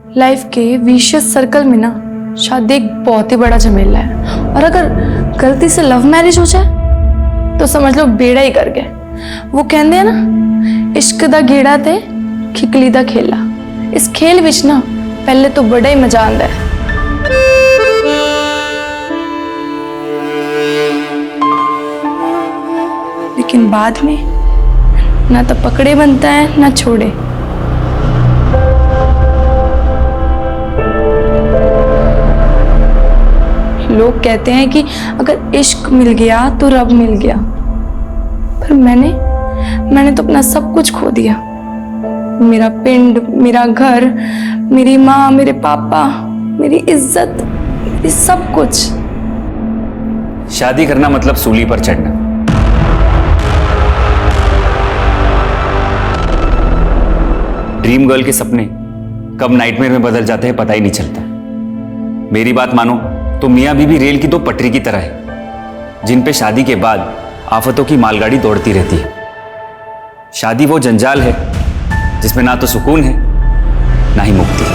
Life के vicious circle में ना शादी एक बहुत ही बड़ा झमेला है, और अगर गलती से लव मैरिज हो जाए तो समझ लो बेड़ा ही कर गए। वो कहते हैं ना, इश्क दा गेड़ा ते खिकली दा खेला। इस खेल विच ना पहले तो बड़ा ही मजा आंदा है, लेकिन बाद में ना तो पकड़े बनता है ना छोड़े। लोग कहते हैं कि अगर इश्क मिल गया तो रब मिल गया, पर मैंने तो अपना सब कुछ खो दिया। मेरा पिंड, मेरा घर, मेरी माँ, मेरे पापा, मेरी इज्जत, मेरी सब कुछ। शादी करना मतलब सूली पर चढ़ना। ड्रीम गर्ल के सपने कब नाइटमेयर में बदल जाते हैं पता ही नहीं चलता। मेरी बात मानो तो मियां बीबी रेल की दो पटरी की तरह है, जिन पे शादी के बाद आफतों की मालगाड़ी दौड़ती रहती है। शादी वो जंजाल है जिसमें ना तो सुकून है ना ही मुक्ति।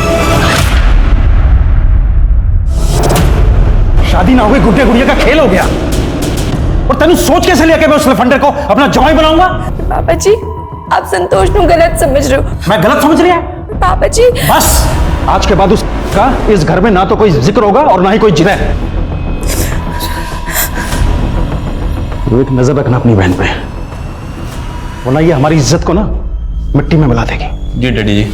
शादी ना हुई गुड्डे गुड़िया का खेल हो गया। और तेनू सोच कैसे लिया कि मैं उस लफंडर को अपना जवाई बनाऊंगा? पापा जी, आप संतोष को गलत समझ रहे हो। मैं गलत समझ लिया? पापा जी बस, आज के बाद उसका इस घर में ना तो कोई जिक्र होगा और ना ही कोई जिक्र। तो एक नजर रखना अपनी बहन पे, वरना ये हमारी इज्जत को ना मिट्टी में मिला देगी। जी डैडी जी।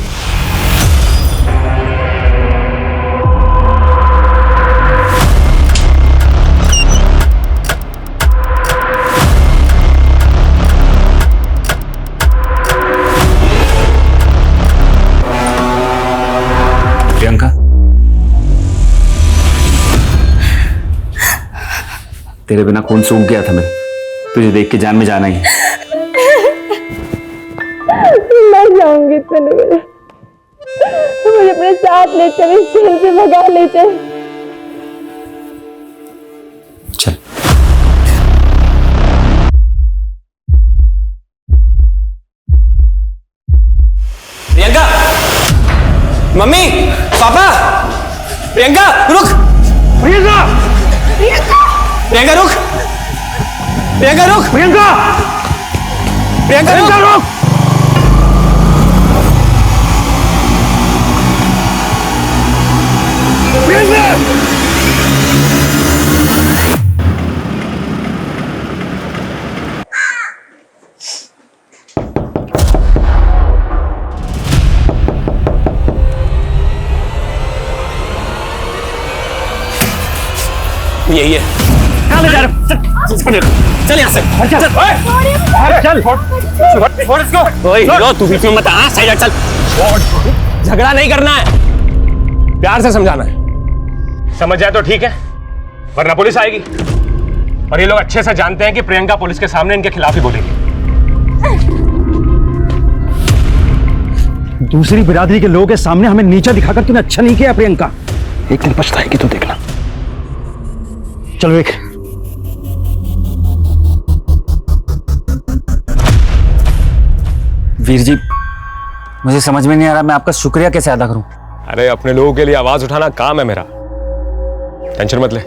प्रियंका, तेरे बिना खून सूख गया था। मैं तुझे देख के जान में जाना ही। मैं जाऊंगी तनु, मुझे अपने साथ ले चल, इस जेल से भगा ले चल। चल। प्रियंका, मम्मी, पापा, प्रियंका रुक। प्रियंका! प्रियंका रुक। प्रियंका रुक। प्रियंका! प्रियंका रुक। यही है। चल यहाँ से। चल तू बीच में मत आ, साइड हट। चल, झगड़ा नहीं करना है, प्यार से समझाना है। समझ जाए तो ठीक है, वरना पुलिस आएगी। और ये लोग अच्छे से जानते हैं कि प्रियंका पुलिस के सामने इनके खिलाफ ही बोलेगी। दूसरी बिरादरी के लोगों के सामने हमें नीचा दिखाकर तूने अच्छा नहीं किया प्रियंका। एक दिन पछताएगी तो देखना। चलो एक। वीर जी, मुझे समझ में नहीं आ रहा मैं आपका शुक्रिया कैसे अदा करूं। अरे अपने लोगों के लिए आवाज उठाना काम है मेरा, टेंशन मत ले।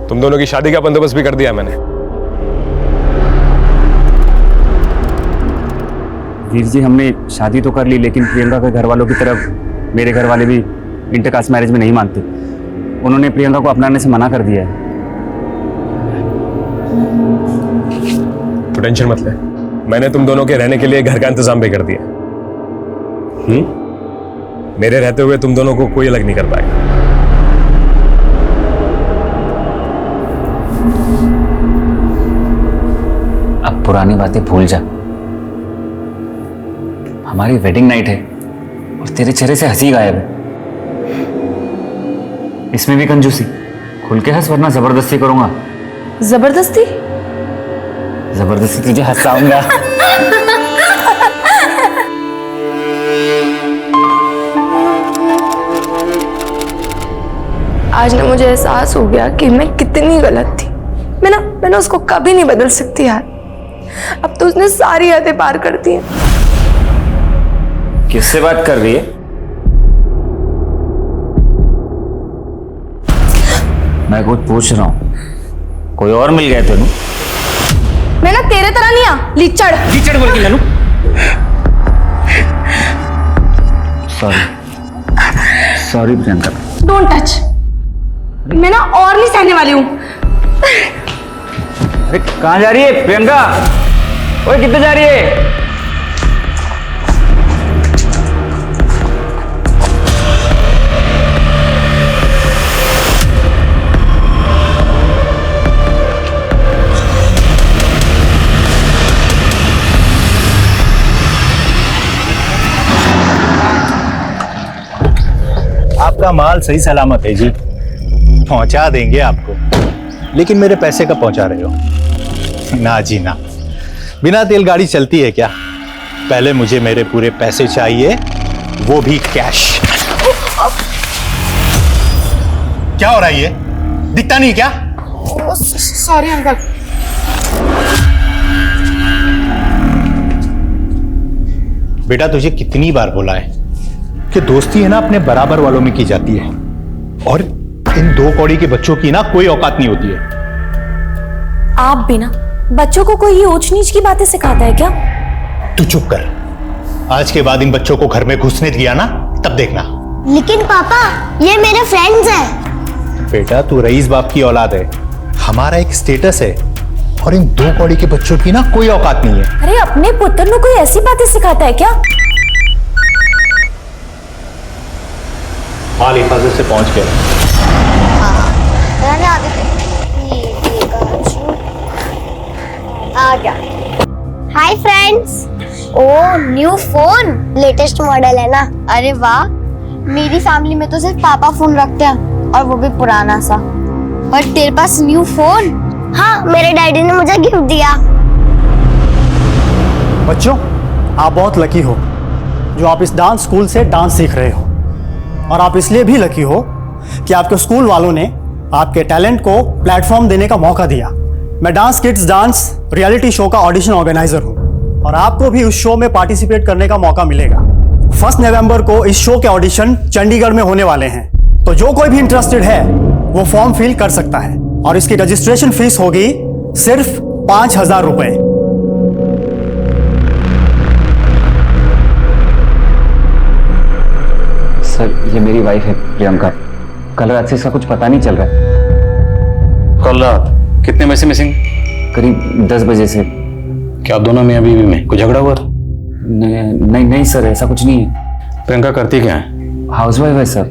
तुम दोनों की शादी का बंदोबस्त भी कर दिया मैंने। वीर जी, हमने शादी तो कर ली, लेकिन प्रियंका के घर वालों की तरफ मेरे घर वाले भी इंटरकास्ट मैरिज में नहीं मानते। उन्होंने प्रियंका को अपनाने से मना कर दिया है। तो टेंशन मत ले, मैंने तुम दोनों के रहने के लिए घर का इंतजाम भी कर दिया। मेरे रहते हुए तुम दोनों को कोई अलग नहीं कर पाएगा। अब पुरानी बातें भूल जा। हमारी वेडिंग नाइट है और तेरे चेहरे से हंसी गायब है। इसमें भी कंजूसी। खुल के हंस, वरना जबरदस्ती करूंगा। जबरदस्ती? जबरदस्ती तुझे हंसाऊंगा। आज ना मुझे एहसास हो गया कि मैं कितनी गलत थी। मैंने उसको कभी नहीं बदल सकती यार। अब तो उसने सारी हदें पार कर दी हैं। किससे बात कर रही है? मैं कुछ पूछ रहा हूँ, कोई और मिल गया तेनू? मैं ना तेरे तरह नहीं आ लीचड़। कीचड़ बोल के जानू। सॉरी प्रियंका। Don't touch. मैं ना और नहीं सहने वाली हूँ। अरे कहाँ जा रही है प्रियंका? ओए किधर जा रही है? आपका माल सही सलामत है जी, पहुंचा देंगे आपको। लेकिन मेरे पैसे कब पहुंचा रहे हो? ना जी ना, बिना तेल गाड़ी चलती है क्या? पहले मुझे मेरे पूरे पैसे चाहिए, वो भी कैश। क्या हो रहा है ये? दिखता नहीं क्या? Sorry uncle. बेटा तुझे कितनी बार बोला है कि दोस्ती है ना अपने बराबर वालों में की जाती है, और इन 2 कौड़ी के बच्चों की ना कोई औकात नहीं होती है। आप भी ना बच्चों को कोई ऊंच नीच की बातें सिखाता है क्या? तू चुप कर। आज के बाद इन बच्चों को घर में घुसने दिया ना, तब देखना। लेकिन पापा ये मेरे फ्रेंड्स हैं। बेटा तू रईस बाप की औलाद है, हमारा एक स्टेटस है, और इन 2 कौड़ी के बच्चों की ना कोई औकात नहीं है। अरे अपने पुत्र को कोई ऐसी बातें सिखाता है क्या? माल हिफाजत से पहुंच गया। आ गया। Hi friends. ओ न्यू फोन, लेटेस्ट मॉडल है ना? अरे वाह, मेरी फैमिली में तो सिर्फ पापा फोन रखते हैं, और वो भी पुराना सा। और तेरे पास न्यू फोन? हाँ, मेरे डैडी ने मुझे गिफ्ट दिया। बच्चों, आप बहुत लकी हो जो आप इस डांस स्कूल से डांस सीख रहे हो, और आप इसलिए भी लकी हो कि आपके स्कूल वालों ने आपके टैलेंट को प्लेटफॉर्म देने का मौका दिया। मैं dance kids dance reality show का ऑडिशन ऑर्गेनाइजर हूँ, और आपको भी उस शो में पार्टिसिपेट करने का मौका मिलेगा। 1 नवंबर को इस शो के ऑडिशन चंडीगढ़ में होने वाले हैं, तो जो कोई भी इंटरेस्टेड है वो फॉर्म फिल कर सकता है, और इसकी रजिस्ट्रेशन फीस होगी सिर्फ 5,000 रुपए। सर ये मेरी वाइफ है प्रियंका। कल रात से इसका कुछ पता नहीं चल रहा है। कल रात कितने बजे से मिसिंग? करीब 10 बजे से। क्या दोनों मियां बीवी में कोई झगड़ा हुआ था? नहीं सर, ऐसा कुछ नहीं है। प्रियंका करती क्या है? हाउसवाइफ है सर,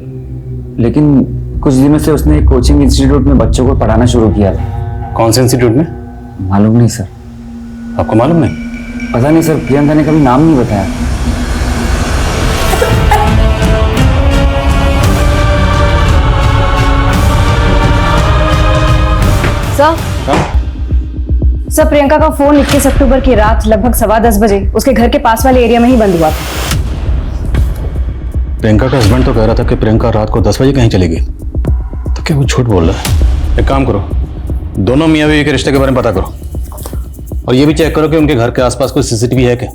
लेकिन कुछ दिनों से उसने एक कोचिंग इंस्टीट्यूट में बच्चों को पढ़ाना शुरू किया था। कौन से इंस्टीट्यूट में? मालूम नहीं सर। आपको मालूम नहीं? पता नहीं सर, प्रियंका ने कभी नाम नहीं बताया। सर, प्रियंका का फोन 21 अक्टूबर की रात लगभग 10:15 बजे उसके घर के पास वाले एरिया में ही बंद हुआ था। प्रियंका का हस्बैंड तो कह रहा था कि प्रियंका रात को 10 बजे कहीं चली गई, तो क्या वो झूठ बोल रहा है? एक काम करो, दोनों मियां बीवी के रिश्ते के बारे में पता करो, और ये भी चेक करो कि उनके घर के आसपास कोई सीसीटीवी है क्या।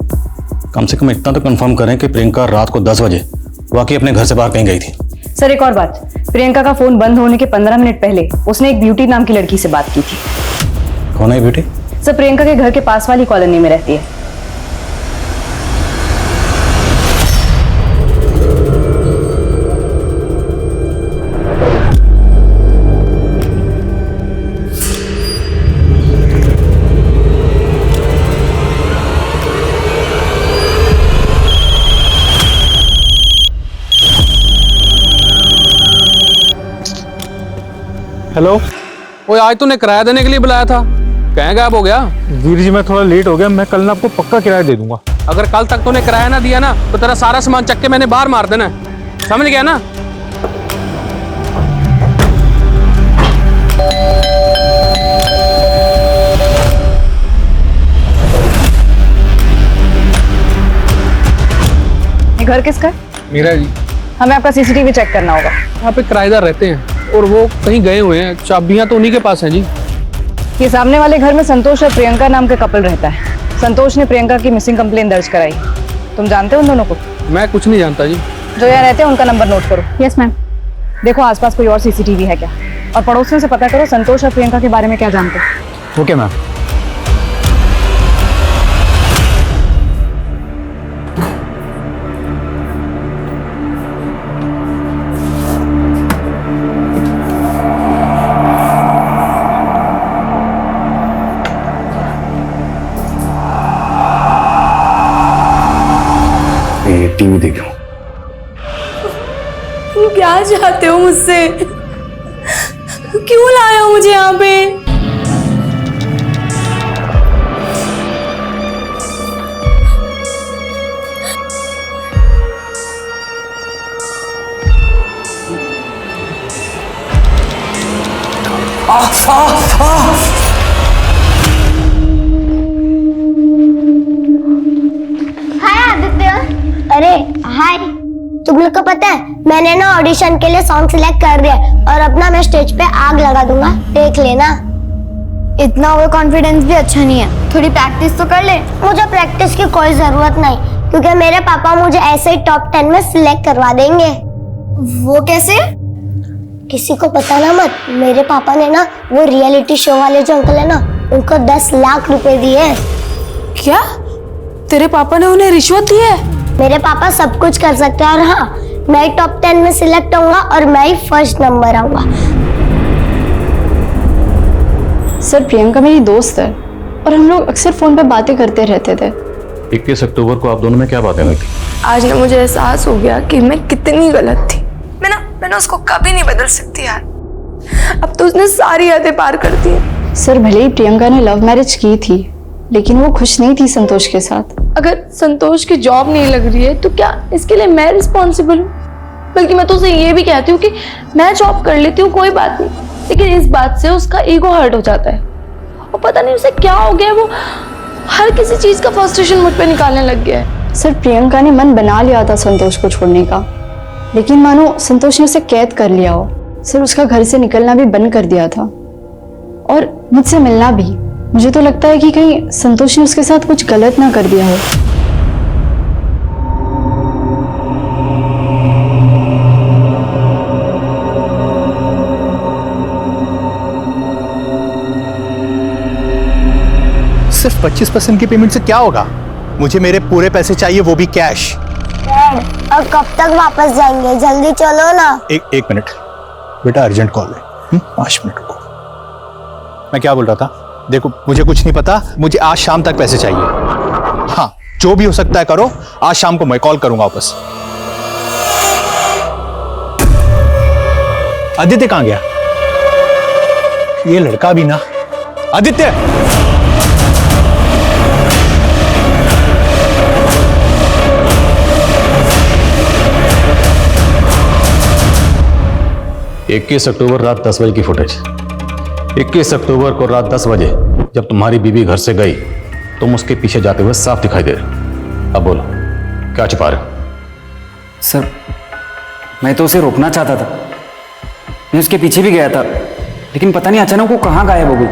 कम से कम इतना तो कंफर्म करें कि प्रियंका रात को 10 बजे वाकई अपने घर से बाहर कहीं गई थी। सर एक और बात, प्रियंका का फोन बंद होने के 15 मिनट पहले उसने एक ब्यूटी नाम की लड़की से बात की थी। कौन है ब्यूटी? सर प्रियंका के घर के पास वाली कॉलोनी में रहती है। हेलो। ओए आज तूने किराया देने के लिए बुलाया था, कहाँ गायब हो गया? वीर जी मैं थोड़ा लेट हो गया, मैं कल ना आपको पक्का किराया दे दूंगा। अगर कल तक तूने किराया ना दिया ना तो तेरा सारा सामान चक के मैंने बाहर मार देना है, समझ गया ना? ये घर किसका है? मेरा जी। हमें आपका सीसीटीवी चेक करना होगा। यहाँ पे किराएदार रहते हैं और वो कहीं गए हुए हैं, चाबियां तो उन्हीं के पास हैं जी। ये सामने वाले घर में संतोष और प्रियंका नाम का कपल रहता है। संतोष ने प्रियंका की मिसिंग कंप्लेन दर्ज कराई। तुम जानते हो उन दोनों को? मैं कुछ नहीं जानता जी। जो यहाँ रहते हैं उनका नंबर नोट करो। Yes ma'am. देखो आसपास कोई और सीसीटीवी है क्या? और पड़ोसियों से पता करो संतोष और प्रियंका के बारे में क्या जानते हो। Okay ma'am. टीवी देख रहा हूँ। तुम क्या चाहते हो मुझसे? क्यों लाए हो मुझे यहाँ पे? हाय आदित्य। अरे हाय, तुम लोग को पता है मैंने ना ऑडिशन के लिए सॉन्ग सिलेक्ट कर दिया और अपना मैं स्टेज पे आग लगा दूंगा, देख लेना। इतना ओवर कॉन्फिडेंस भी अच्छा नहीं है, थोड़ी प्रैक्टिस तो कर ले। मुझे प्रैक्टिस की कोई जरूरत नहीं, क्योंकि मेरे पापा मुझे ऐसे ही टॉप 10 में सिलेक्ट करवा देंगे। वो कैसे? किसी को पता ना मत। मेरे पापा ने ना वो रियलिटी शो वाले जो अंकल है ना, उनको 10 लाख रुपए दिए। क्या तेरे पापा ने उन्हें रिश्वत दी है? मेरे पापा सब कुछ कर सकते हैं और हाँ, मैं टॉप 10 में सिलेक्ट होऊंगा और मैं ही फर्स्ट नंबर आऊंगा। सर प्रियंका मेरी दोस्त है और हम लोग अक्सर फोन पे बातें करते रहते थे। 21 अक्टूबर को आप दोनों में क्या बातें हुई थी? आज ना मुझे एहसास हो गया कि मैं कितनी गलत थी। मैं उसको कभी नहीं बदल सकती यार। अब तो उसने सारी हदें पार कर दी। सर भले ही प्रियंका ने लव मैरिज की थी, लेकिन वो खुश नहीं थी संतोष के साथ। अगर संतोष की जॉब नहीं लग रही है तो क्या इसके लिए मैं रिस्पॉन्सिबल हूँ? बल्कि मैं तो उसे ये भी कहती हूँ कि मैं जॉब कर लेती हूँ, कोई बात नहीं, लेकिन इस बात से उसका ईगो हर्ट हो जाता है और पता नहीं उसे क्या हो गया, वो हर किसी चीज का फ्रस्ट्रेशन मुझ पे निकालने लग गया है। सर प्रियंका ने मन बना लिया था संतोष को छोड़ने का, लेकिन मानो संतोष ने उसे कैद कर लिया हो। सर उसका घर से निकलना भी बंद कर दिया था और मुझसे मिलना भी। मुझे तो लगता है कि कहीं संतोष ने उसके साथ कुछ गलत ना कर दिया हो। सिर्फ 25% की पेमेंट से क्या होगा? मुझे मेरे पूरे पैसे चाहिए, वो भी कैश। और कब तक वापस जाएंगे? जल्दी चलो ना। एक मिनट बेटा, अर्जेंट कॉल है। 5 मिनट रुको। मैं क्या बोल रहा था? देखो मुझे कुछ नहीं पता, मुझे आज शाम तक पैसे चाहिए। हाँ, जो भी हो सकता है करो, आज शाम को मैं कॉल करूंगा वापस। आदित्य कहां गया? ये लड़का भी ना। आदित्य! इक्कीस अक्टूबर रात 10 बजे की फुटेज। 21 अक्टूबर को रात 10 बजे जब तुम्हारी बीवी घर से गई, तुम उसके पीछे जाते हुए साफ दिखाई दे रहे। अब बोलो, क्या छिपा रहे हो? सर मैं तो उसे रोकना चाहता था, मैं उसके पीछे भी गया था, लेकिन पता नहीं अचानक वो कहाँ गायब हो गई,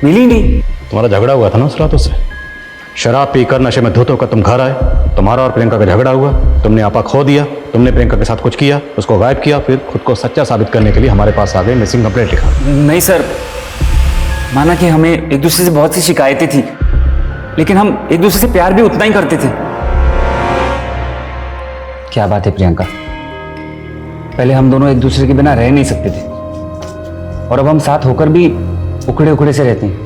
मिली नहीं। तुम्हारा झगड़ा हुआ था ना उस रात उससे। शराब पीकर नशे में धुत होकर तुम घर आए, तुम्हारा और प्रियंका का झगड़ा हुआ, तुमने आपा खो दिया, तुमने प्रियंका के साथ कुछ किया, उसको गायब किया, फिर खुद को सच्चा साबित करने के लिए हमारे पास आ गए, मिसिंग कंप्लेंट लिखा। नहीं सर, माना कि हमें एक दूसरे से बहुत सी शिकायतें थी, लेकिन हम एक दूसरे से प्यार भी उतना ही करते थे। क्या बात है प्रियंका, पहले हम दोनों एक दूसरे के बिना रह नहीं सकते थे और अब हम साथ होकर भी उखड़े उखड़े से रहते हैं।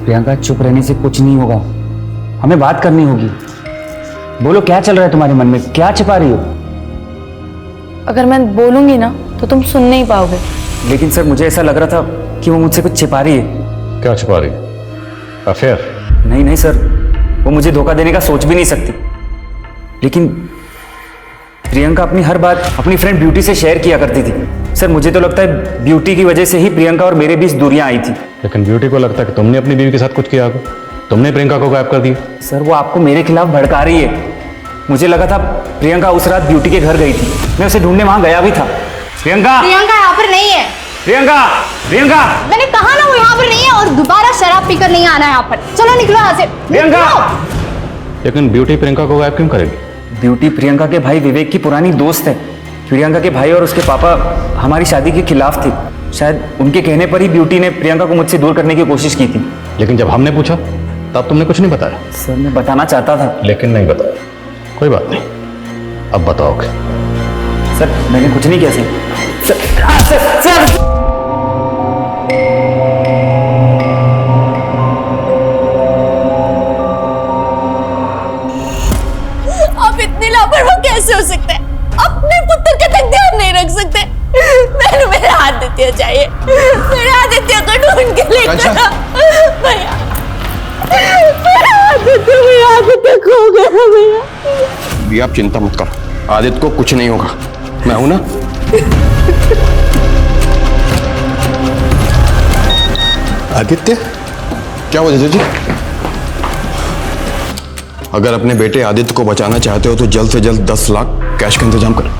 प्रियंका, चुप रहने से कुछ नहीं होगा, हमें बात करनी होगी। बोलो क्या चल रहा है तुम्हारे मन में, क्या छिपा रही हो? अगर मैं बोलूंगी ना तो तुम सुन नहीं पाओगे। लेकिन सर मुझे ऐसा लग रहा था कि वो मुझसे कुछ छिपा रही है। क्या छिपा रही है? अफेयर? नहीं नहीं सर, वो मुझे धोखा देने का सोच भी नहीं सकती, लेकिन प्रियंका अपनी हर बात अपनी फ्रेंड ब्यूटी से शेयर किया करती थी। सर मुझे तो लगता है ब्यूटी की वजह से ही प्रियंका और मेरे बीच दूरियां आई थी। लेकिन ब्यूटी को लगता है कि तुमने अपनी बीवी के साथ कुछ किया होगा, तुमने प्रियंका को गायब कर दिया। सर वो आपको मेरे खिलाफ भड़का रही है। मुझे लगा था प्रियंका उस रात ब्यूटी के घर गई थी, मैं उसे ढूंढने वहां गया भी था। प्रियंका! प्रियंका यहाँ पर नहीं है। प्रियंका! प्रियंका! मैंने कहा ना वो यहाँ पर नहीं है, और दोबारा शराब पीकर नहीं आना है यहाँ पर। चलो निकलो यहाँ से। प्रियंका! लेकिन ब्यूटी प्रियंका को गायब क्यों करेगी? ब्यूटी प्रियंका के भाई विवेक की पुरानी दोस्त है। प्रियंका के भाई और उसके पापा हमारी शादी के खिलाफ थे, शायद उनके कहने पर ही ब्यूटी ने प्रियंका को मुझसे दूर करने की कोशिश की थी। लेकिन जब हमने पूछा तब तुमने कुछ नहीं बताया। सर मैं बताना चाहता था लेकिन नहीं बताया। कोई बात नहीं, अब बताओगे। सर मैंने कुछ नहीं किया सर। आप इतनी लापरवाह कैसे हो सकते हैं? अपने पुत्र का तक ध्यान नहीं रख सकते। मैंने मेरा आदित्य चाहिए, मेरे आदित्य को ढूंढ के लेकर आओ। भैया मेरा आदित्य खो गया भैया। भी आप चिंता मत करो, आदित्य को कुछ नहीं होगा, मैं हूं ना। आदित्य, क्या हुआ जीजा जी? अगर अपने बेटे आदित्य को बचाना चाहते हो तो जल्द से जल्द 10 लाख कैश का इंतजाम करो।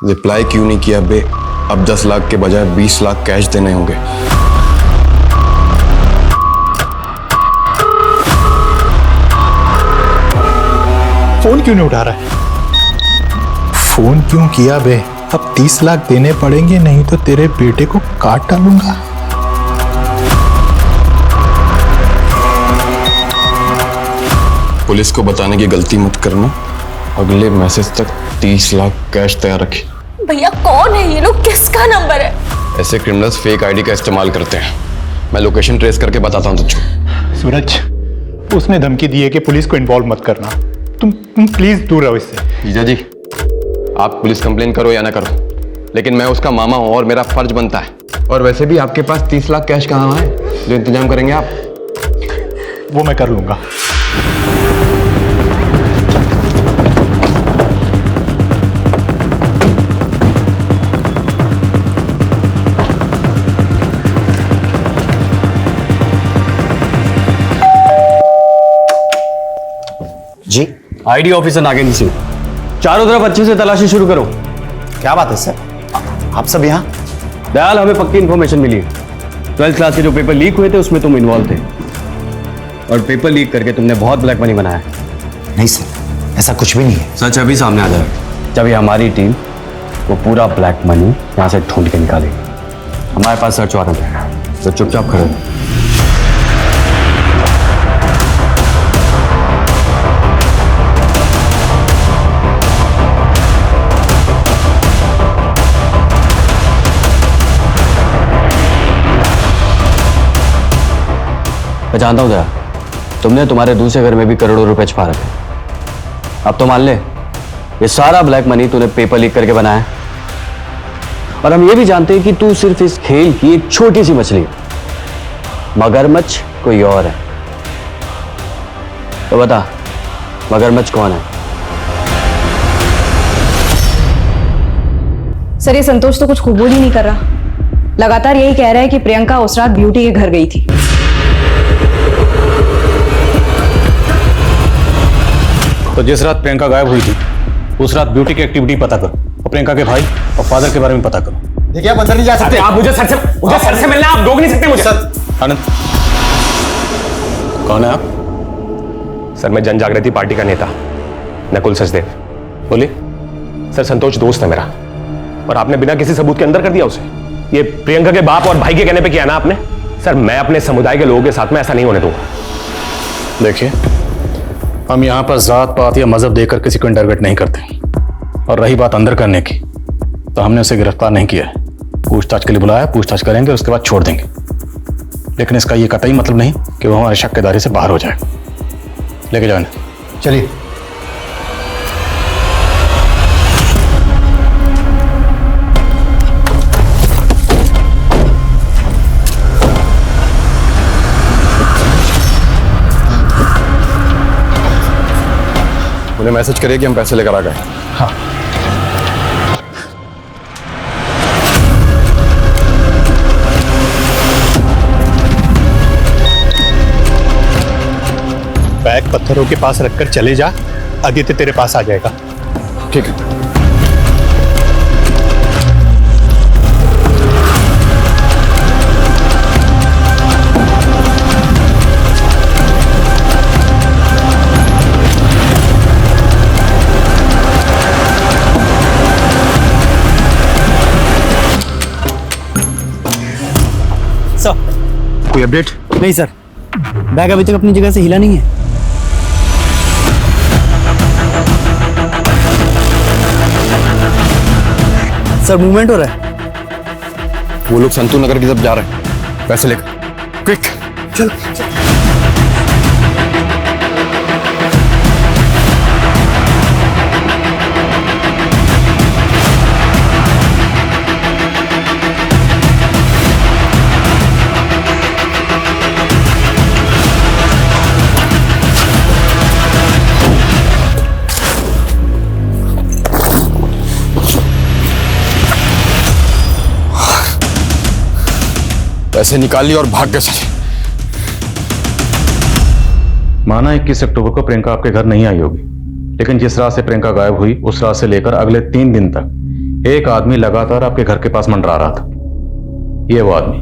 रिप्लाई क्यों नहीं किया बे? अब 10 लाख के बजाय 20 लाख कैश देने होंगे। फोन क्यों नहीं उठा रहा है? फोन क्यों किया बे? अब 30 लाख देने पड़ेंगे, नहीं तो तेरे बेटे को काट डालूंगा। पुलिस को बताने की गलती मत करना। अगले मैसेज तक 30 लाख कैश तैयार रखिए। भैया कौन है ये लोग? किसका नंबर है? ऐसे क्रिमिनल्स फेक आईडी का इस्तेमाल करते हैं। मैं लोकेशन ट्रेस करके बताता हूँ तुझको। सूरज, उसने धमकी दी है कि पुलिस को इन्वॉल्व मत करना। तुम प्लीज दूर रहो इससे। जीजा जी, आप पुलिस कंप्लेन करो या ना करो, लेकिन मैं उसका मामा हूं और मेरा फर्ज बनता है। और वैसे भी आपके पास 30 लाख कैश कहाँ है जो इंतजाम करेंगे आप? वो मैं कर लूंगा। जी आईडी ऑफिसर नागेंद्र सिंह, चारों तरफ अच्छे से तलाशी शुरू करो। क्या बात है सर, आप सब यहाँ? दयाल, हमें पक्की इन्फॉर्मेशन मिली है 12th क्लास के जो पेपर लीक हुए थे उसमें तुम इन्वॉल्व थे और पेपर लीक करके तुमने बहुत ब्लैक मनी बनाया। नहीं सर, ऐसा कुछ भी नहीं है। सच अभी सामने आ जाएगा जब ये हमारी टीम वो पूरा ब्लैक मनी यहाँ से ढूंढ के निकालेगी। हमारे पास सर्च वारंट है, तो चुपचाप खड़े रहो। मैं जानता हूं दया, तुमने तुम्हारे दूसरे घर में भी करोड़ों रुपए छुपा रखे। अब तो मान ले ये सारा ब्लैक मनी तूने पेपर लीक करके बनाया है। और हम ये भी जानते हैं कि तू सिर्फ इस खेल की एक छोटी सी मछली है, मगरमच्छ कोई और है। तो बता, मगरमच्छ कौन है? सर, ये संतोष तो कुछ कबूल ही नहीं कर रहा। लगातार यही कह रहा है कि प्रियंका उस रात ब्यूटी के घर गई थी। तो जिस रात प्रियंका गायब हुई थी उस रात ब्यूटी की एक्टिविटी पता करो और प्रियंका के भाई और फादर के बारे में पता करो। देखिए, आप अंदर नहीं जा सकते। आप मुझे सर से मिलना, आप रोक नहीं सकते मुझे। आनंद, कौन है आप? सर मैं जन जागृति पार्टी का नेता नकुल सचदेव। बोलिए। सर संतोष दोस्त है मेरा और आपने बिना किसी सबूत के अंदर कर दिया उसे। ये प्रियंका के बाप और भाई के कहने पे किया ना आपने? सर मैं अपने समुदाय के लोगों के साथ में ऐसा नहीं होने दूंगा। देखिए, हम यहाँ पर जात पात या मजहब देकर किसी को इंटरगेट नहीं करते। और रही बात अंदर करने की, तो हमने उसे गिरफ्तार नहीं किया है। पूछताछ के लिए बुलाया, पूछताछ करेंगे, उसके बाद छोड़ देंगे। लेकिन इसका ये कतई मतलब नहीं कि वो हमारे शक के दायरे से बाहर हो जाए। लेके जाओ। चलिए। उन्हें मैसेज करिए कि हम पैसे लेकर आ गए। हाँ। बैग पत्थरों के पास रखकर चले जा, आदित्य तेरे पास आ जाएगा। ठीक है। कोई अपडेट? नहीं सर, बैग अभी तक अपनी जगह से हिला नहीं है। सर मूवमेंट हो रहा है। वो लोग संतू नगर की तरफ जा रहे हैं, पैसे लेकर। क्विक चल। पैसे निकाल लिए और भाग गए चले। माना 21 अक्टूबर को प्रियंका आपके घर नहीं आई होगी, लेकिन जिस रात से प्रियंका गायब हुई उस रात से लेकर अगले 3 दिन तक एक आदमी लगातार आपके घर के पास मंडरा रहा था। ये वो आदमी।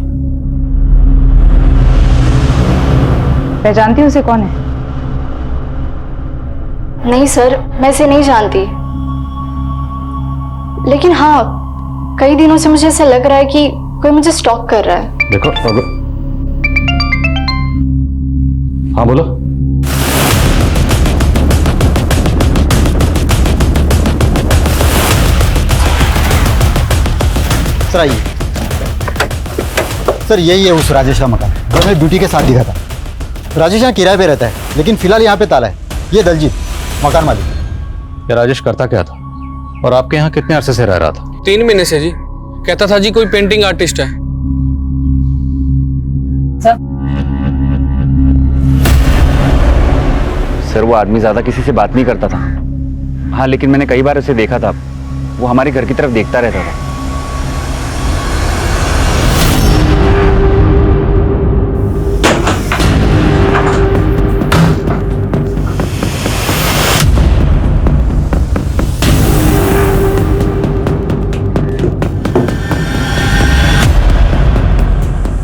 पहचानती हूँ उसे? कौन है? नहीं सर, मैं इसे नहीं जानती, लेकिन हाँ, कई दिनों से मुझे ऐसा लग रहा है कि कोई मुझे स्टॉक कर रहा है। देखो हाँ बोलो। सर आइए। सर यही है उस राजेश का मकान जो मैं ब्यूटी के साथ दिखा था। राजेश यहाँ किराए पे रहता है, लेकिन फिलहाल यहाँ पे ताला है। ये दलजीत मकान मालिक। ये राजेश करता क्या था और आपके यहाँ कितने अरसे से रह रहा था? 3 महीने से जी। कहता था जी कोई पेंटिंग आर्टिस्ट है। सर वो आदमी ज्यादा किसी से बात नहीं करता था। हाँ लेकिन मैंने कई बार उसे देखा था, वो हमारे घर की तरफ देखता रहता था।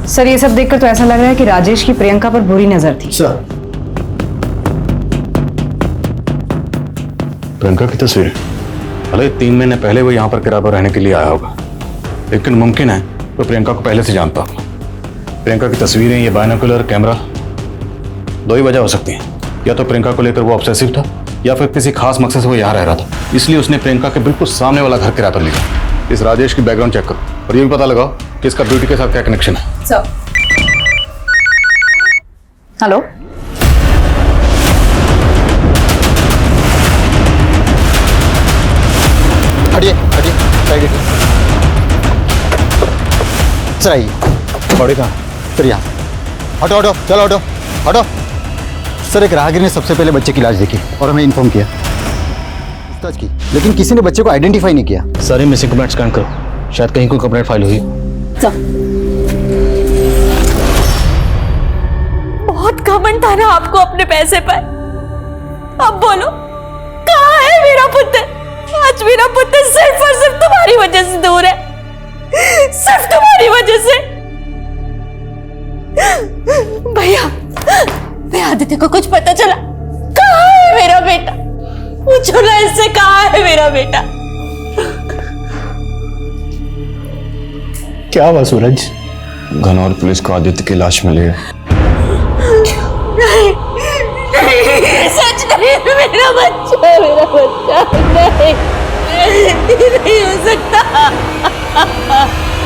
सर ये सब देखकर तो ऐसा लग रहा है कि राजेश की प्रियंका पर बुरी नजर थी। सर प्रियंका की तस्वीर, भले 3 महीने पहले वो यहाँ पर किराए पर रहने के लिए आया होगा, लेकिन मुमकिन है वो प्रियंका को पहले से जानता हो। प्रियंका की तस्वीरें, ये बाइनोकुलर कैमरा, 2 ही वजह हो सकती हैं। या तो प्रियंका को लेकर वो ऑब्सेसिव था, या फिर किसी खास मकसद से वो यहाँ रह रहा था, इसलिए उसने प्रियंका के बिल्कुल सामने वाला घर किराए पर लिया। इस राजेश की बैकग्राउंड चेक करो और ये भी पता लगाओ कि इसका ब्यूटी के साथ क्या कनेक्शन है। हेलो, हटिए हटिए, साइड हटिए। सर आइए। बॉडी कहाँ? सर यहाँ। हटो हटो, चलो हटो हटो। सर एक राहगीर ने सबसे पहले बच्चे की लाश देखी और हमें इन्फॉर्म किया, पूछताछ की, लेकिन किसी ने बच्चे को आइडेंटिफाई नहीं किया। सारे मिसिंग कंप्लेंट स्कैन करो, शायद कहीं कोई कंप्लेंट फाइल हुई। बहुत घमंड था ना आपको अपने पैसे पर। अब बोलो कहाँ है मेरा पुत्र? आज मेरा पुत्र सिर्फ और सिर्फ तुम्हारी वजह से दूर है, सिर्फ तुम्हारी वजह से। भैया, मैं आदित्य को कुछ पता चला? कहाँ है मेरा बेटा? पूछो ना इससे, कहाँ है मेरा बेटा? क्या हुआ सूरज? घनौर पुलिस को आदित्य की लाश मिली है। नहीं, नहीं, सच नहीं, मेरा बच्चा नहीं, नहीं हो सकता।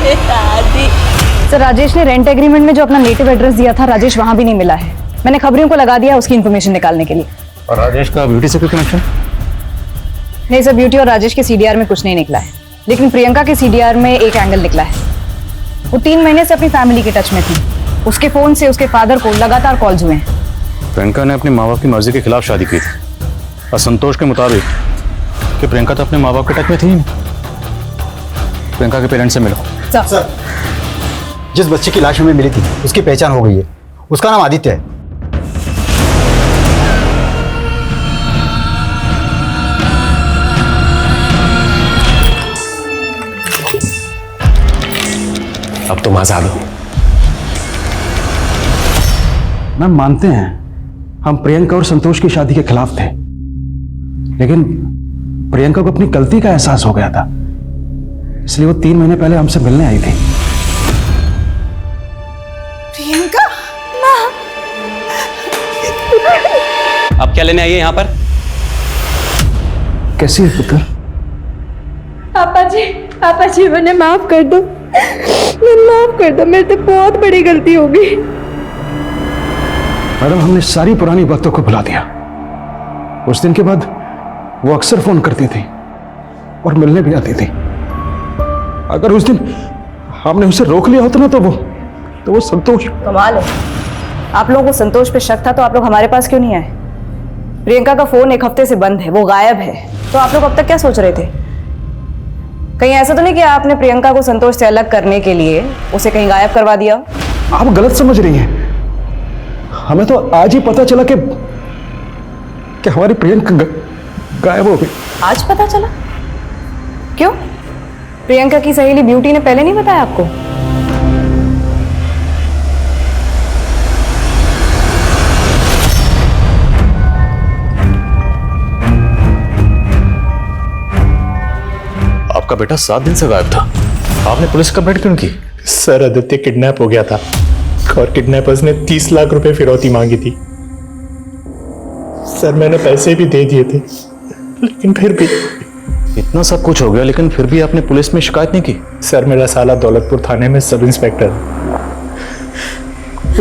मेरा आदि। सर राजेश ने रेंट एग्रीमेंट में जो अपना नेटिव एड्रेस दिया था, राजेश वहां भी नहीं मिला है। मैंने खबरियों को लगा दिया उसकी इन्फॉर्मेशन निकालने के लिए। और राजेश का ब्यूटी से कोई कनेक्शन? नहीं सर, ब्यूटी और राजेश के सीडीआर में कुछ नहीं निकला है, लेकिन प्रियंका के सीडीआर में एक एंगल निकला है। वो 3 महीने से अपनी फैमिली के टच में थी। उसके फोन से उसके फादर को लगातार कॉल्स हुए हैं। प्रियंका ने अपने माँ बाप की मर्जी के खिलाफ शादी की थी और संतोष के मुताबिक कि प्रियंका तो अपने माँ बाप के टच में थी ही नहीं। प्रियंका के पेरेंट्स से मिलो। सर जिस बच्चे की लाश हमें मिली थी उसकी पहचान हो गई है। उसका नाम आदित्य है। अब तुम आजाद हो। मैम मानते हैं हम प्रियंका और संतोष की शादी के खिलाफ थे, लेकिन प्रियंका को अपनी गलती का एहसास हो गया था, इसलिए वो 3 महीने पहले हमसे मिलने आई थी। प्रियंका? क्या लेने आई है यहाँ पर? कैसी है पुत्र? पापा जी मुझे माफ कर दो, मेरे से बहुत बड़ी गलती हो गई। मैडम, हमने सारी पुरानी बातों को भुला दिया। उस दिन के बाद वो अक्सर फोन करती थी और मिलने भी आती थी। अगर उस दिन हमने उसे रोक लिया होता ना तो वो संतोष। कमाल है, आप लोगों को संतोष पे शक था तो आप लोग हमारे पास क्यों नहीं आए? प्रियंका का फोन 1 हफ्ते से बंद है, वो गायब है, तो आप लोग अब तक क्या सोच रहे थे? कहीं ऐसा तो नहीं कि आपने प्रियंका को संतोष से अलग करने के लिए उसे कहीं गायब करवा दिया? आप गलत समझ रही हैं। हमें तो आज ही पता चला कि हमारी प्रियंका गायब हो गई। आज पता चला? क्यों? प्रियंका की सहेली ब्यूटी ने पहले नहीं बताया आपको? आपका बेटा 7 दिन से गायब था, आपने पुलिस कंप्लेंट क्यों की? सर, आदित्य किडनैप हो गया था और किडनैपर्स ने 30 लाख रुपए फिरौती मांगी थी। सर, मैंने पैसे भी दे दिए थे, लेकिन फिर भी इतना सब कुछ हो गया लेकिन फिर भी आपने पुलिस में शिकायत नहीं की? सर, मेरा साला दौलतपुर थाने में सब इंस्पेक्टर,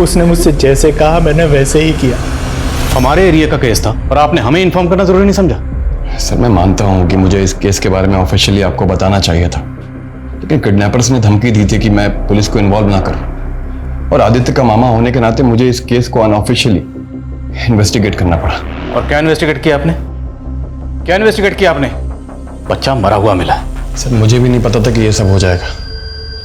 उसने मुझसे जैसे कहा मैंने वैसे ही किया। हमारे एरिया का केस था और आपने हमें इन्फॉर्म करना जरूरी नहीं समझा? सर, मैं मानता हूँ कि मुझे इस केस के बारे में ऑफिशियली आपको बताना चाहिए था, लेकिन किडनैपर्स ने धमकी दी थी कि मैं पुलिस को इन्वॉल्व ना करूँ, और आदित्य का मामा होने के नाते मुझे इस केस को अनऑफिशियली इन्वेस्टिगेट करना पड़ा। और क्या इन्वेस्टिगेट किया आपने? क्या इन्वेस्टिगेट किया आपने? बच्चा मरा हुआ मिला। सर, मुझे भी नहीं पता था कि ये सब हो जाएगा।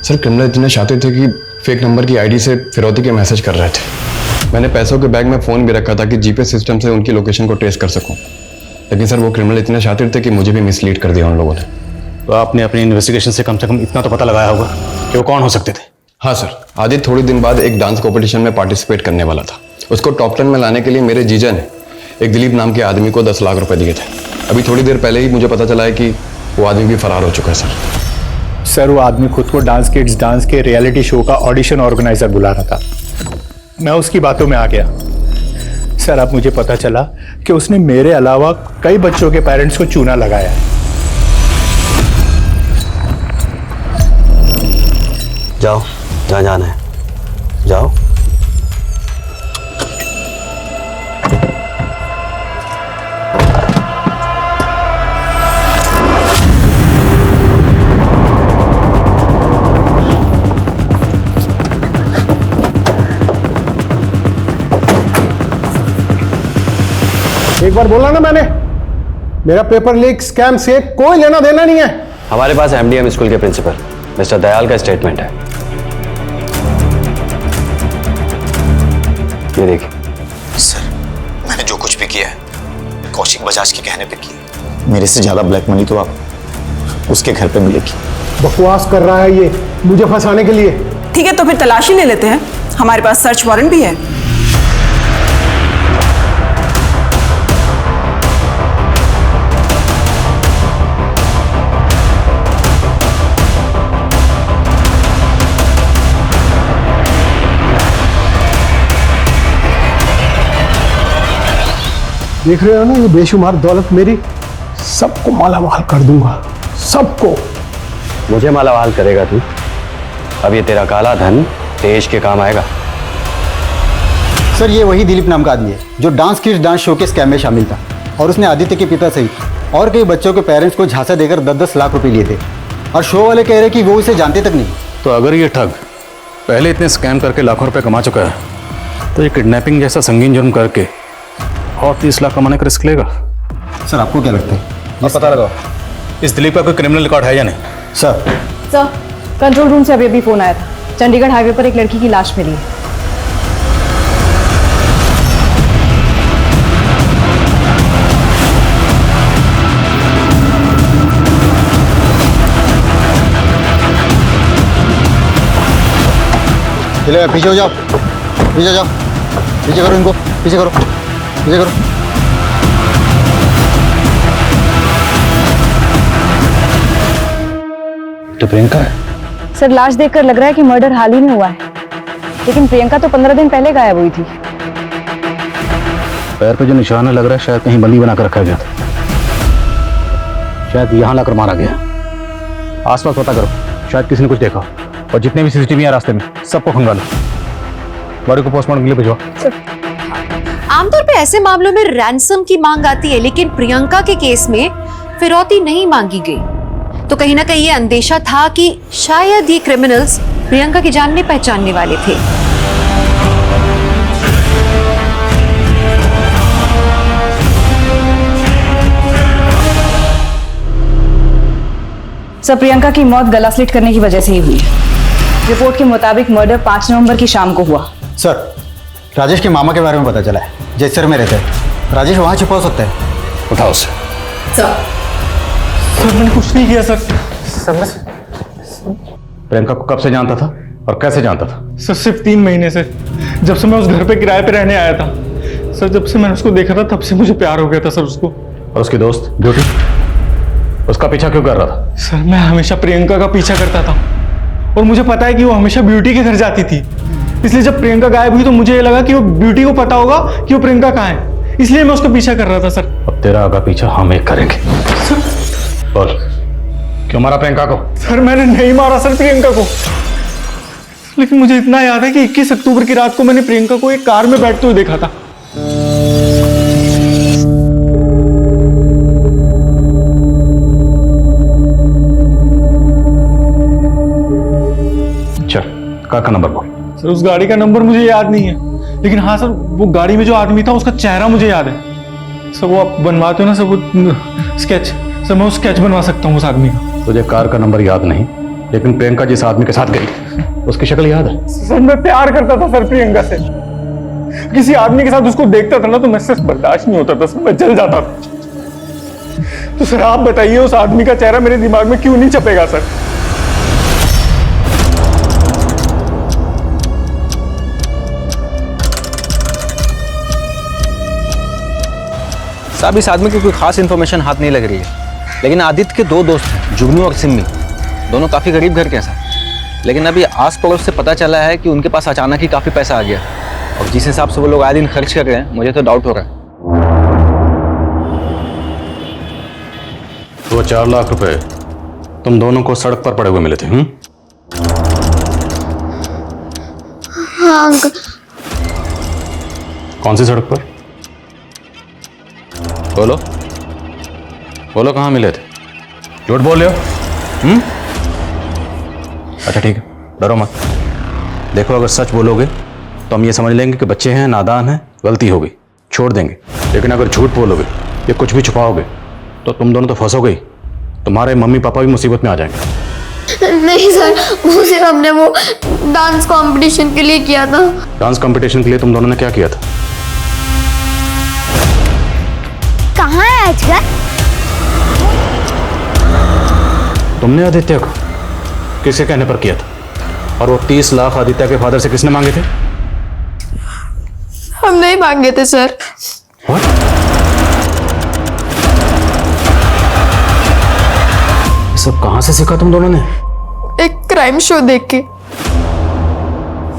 सर, क्रिमिनल इतने शातिर थे कि फेक नंबर की आईडी से फिरौती के मैसेज कर रहे थे। मैंने पैसों के बैग में फ़ोन भी रखा था कि जीपीएस सिस्टम से उनकी लोकेशन को ट्रेस कर सकूं, लेकिन सर वो क्रिमिनल इतने शातिर थे कि मुझे भी मिसलीड कर दिया उन लोगों ने। तो आपने अपनी इन्वेस्टिगेशन से कम इतना तो पता लगाया होगा कि वो कौन हो सकते थे? हाँ सर, आदित्य थोड़ी दिन बाद एक डांस कॉम्पिटिशन में पार्टिसिपेट करने वाला था। उसको टॉप 10 में लाने के लिए मेरे जीजा ने एक दिलीप नाम के आदमी को 10 लाख रुपए दिए थे। अभी थोड़ी देर पहले ही मुझे पता चला है कि वो आदमी भी फरार हो चुका है सर। सर, वो आदमी खुद को डांस किड्स डांस के रियलिटी शो का ऑडिशन ऑर्गेनाइजर बुला रहा था। मैं उसकी बातों में आ गया। सर, अब मुझे पता चला कि उसने मेरे अलावा कई बच्चों के पेरेंट्स को चूना लगाया है। जाओ, जहाँ जाना है जाओ। एक बार बोला ना मैंने, मेरा पेपर लीक स्कैम से कोई लेना देना नहीं है। हमारे पास एमडीएम स्कूल के प्रिंसिपल मिस्टर दयाल का स्टेटमेंट है, ये देखिए। सर, मैंने जो कुछ भी किया है कौशिक बजाज के कहने पे किया। मेरे से ज्यादा ब्लैक मनी तो आप उसके घर पे मिलेगी। बकवास कर रहा है ये, मुझे फंसाने के लिए। ठीक है, तो फिर तलाशी ले लेते हैं, हमारे पास सर्च वारंट भी है। देख रहे हो ना, ये बेशुमार दौलत मेरी, सबको मालामाल कर दूंगा, सबको। मुझे मालामाल करेगा तू? अब ये तेरा काला धन देश के काम आएगा। सर, ये वही दिलीप नाम का आदमी है जो डांस किड्स डांस शो के स्कैम में शामिल था, और उसने आदित्य के पिता सहित और कई बच्चों के पेरेंट्स को झांसा देकर 10-10 लाख रुपए लिए थे, और शो वाले कह रहे कि वो उसे जानते तक नहीं। तो अगर ये ठग पहले इतने स्कैम करके लाखों रुपए कमा चुका है, तो ये किडनैपिंग जैसा संगीन जुर्म करके और 30 लाख कमाने का रिस्क लेगा? सर, आपको क्या लगता है? आप पता लगाओ इस दिलीप का कोई क्रिमिनल रिकॉर्ड है या नहीं। सर, कंट्रोल रूम से अभी फोन आया था, चंडीगढ़ हाईवे पर एक लड़की की लाश मिली है। चलो पीछे हो जाओ, पीछे जाओ, पीछे करो इनको, पीछे करो, पीछे करो। तो प्रियंका है? सर, लाश देखकर लग रहा है कि मर्डर हाल ही में हुआ है, लेकिन प्रियंका तो 15 दिन पहले गायब हुई थी। पैर पे जो निशान लग रहा है शायद कहीं बंदी बना कर रखा गया था, शायद यहाँ लाकर मारा गया। आसपास पता करो, शायद किसी ने कुछ देखा, और जितने भी सीसीटीवी हैं रास्ते में सबको खंगालो, बॉडी को पोस्टमार्टम के लिए भिजवाओ। आमतौर पे ऐसे मामलों में रैंसम की मांग आती है, लेकिन प्रियंका के केस में फिरौती नहीं मांगी गई। तो कहीं ना कहीं ये अंदेशा था कि शायद ये क्रिमिनल्स प्रियंका की जानने पहचानने वाले थे। सर, प्रियंका की मौत गला स्लिट करने की वजह से ही हुई है। रिपोर्ट के मुताबिक मर्डर 5 नवंबर की शाम को हुआ। सर, राजेश के मामा के बारे में पता चला है, जैसर में रहते हैं। राजेश वहाँ छिपा हो सकता है। उठाओ उसे। सर मैंने कुछ नहीं किया सर। प्रियंका को कब से जानता था और कैसे जानता था? सर सिर्फ 3 महीने से, जब से मैं उस घर पे किराए पे रहने आया था। सर जब से मैंने उसको देखा था तब से मुझे प्यार हो गया था सर उसको। और उसकी दोस्त ब्यूटी, उसका पीछा क्यों कर रहा था? सर मैं हमेशा प्रियंका का पीछा करता था, और मुझे पता है कि वो हमेशा ब्यूटी के घर जाती थी। इसलिए जब प्रियंका गायब हुई तो मुझे ये लगा कि वो ब्यूटी को पता होगा कि वो प्रियंका कहाँ है, इसलिए मैं उसका पीछा कर रहा था सर। अब तेरा आगा पीछा हम एक करेंगे। बोल, क्यों मारा प्रियंका को? सर मैंने नहीं मारा सर प्रियंका को, लेकिन मुझे इतना याद है कि 21 अक्टूबर की रात को मैंने प्रियंका को एक कार में बैठते हुए देखा था। चल, कार का नंबर बोल। सर उस गाड़ी का नंबर मुझे याद नहीं है, लेकिन हाँ सर वो गाड़ी में जो आदमी था उसका चेहरा मुझे याद है। सर वो आप बनवाते हो ना सर वो स्केच, सर मैं वो स्केच बनवा सकता हूँ उस आदमी का। तुझे कार का नंबर याद नहीं, लेकिन प्रियंका जिस आदमी के साथ गई उसकी शक्ल याद है? सर मैं प्यार करता था सर प्रियंका से। किसी आदमी के साथ उसको देखता था ना तो मैं सिर्फ बर्दाश्त नहीं होता था सर, मैं जल जाता था। तो सर आप बताइए उस आदमी का चेहरा मेरे दिमाग में क्यों नहीं छपेगा सर? साहब इस आदमी की कोई खास इन्फॉर्मेशन हाथ नहीं लग रही है, लेकिन आदित्य के 2 दोस्त हैं, जुगनू और सिम्मी, दोनों काफ़ी गरीब घर के हैं सर। लेकिन अभी आस पड़ोस से पता चला है कि उनके पास अचानक ही काफ़ी पैसा आ गया, और जिस हिसाब से वो लोग आए दिन खर्च कर रहे हैं मुझे तो डाउट हो रहा है। तो 4 लाख रुपए तुम दोनों को सड़क पर पड़े हुए मिले थे? हाँ अंकल। कौन सी सड़क पर? बोलो बोलो, कहाँ मिले थे? झूठ बोल रहे हो? अच्छा ठीक है, डरो मत। देखो अगर सच बोलोगे तो हम ये समझ लेंगे कि बच्चे हैं, नादान हैं, गलती हो गई, छोड़ देंगे। लेकिन अगर झूठ बोलोगे या कुछ भी छुपाओगे तो तुम दोनों तो फंसोगे ही, तुम्हारे मम्मी पापा भी मुसीबत में आ जाएंगे। नहीं सर, वो सिर्फ हमने वो डांस कंपटीशन के लिए किया था। डांस कंपटीशन के लिए तुम दोनों ने क्या किया था? कहाँ है अजगर? तुमने आदित्य को किसके कहने पर किया था? और वो 30 लाख आदित्य के फादर से किसने मांगे थे? हम नहीं मांगे थे सर। ये सब कहाँ से सीखा तुम दोनों ने? एक क्राइम शो देख के।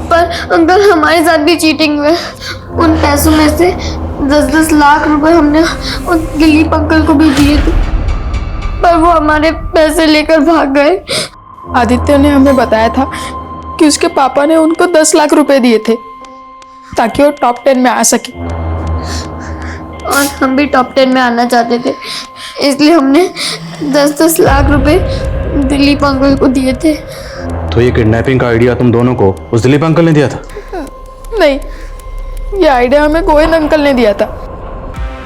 पर अंकल हमारे साथ भी चीटिंग हुई। उन पैसों में से 10-10 लाख रुपए हमने उन दिलीप अंकल को भी दिए थे, पर वो हमारे पैसे लेकर भाग गए। आदित्य ने हमें बताया था कि उसके पापा ने उनको 10 लाख रुपए दिए थे ताकि वो टॉप 10 में आ सके, और हम भी टॉप 10 में आना चाहते थे, इसलिए हमने 10-10 लाख रुपए दिलीप अंकल को दिए थे। तो ये किडनैपिंग का आइडिया तुम दोनों को उस दिलीप अंकल ने दिया था? नहीं, ये आइडिया हमें गोविंद अंकल ने दिया था।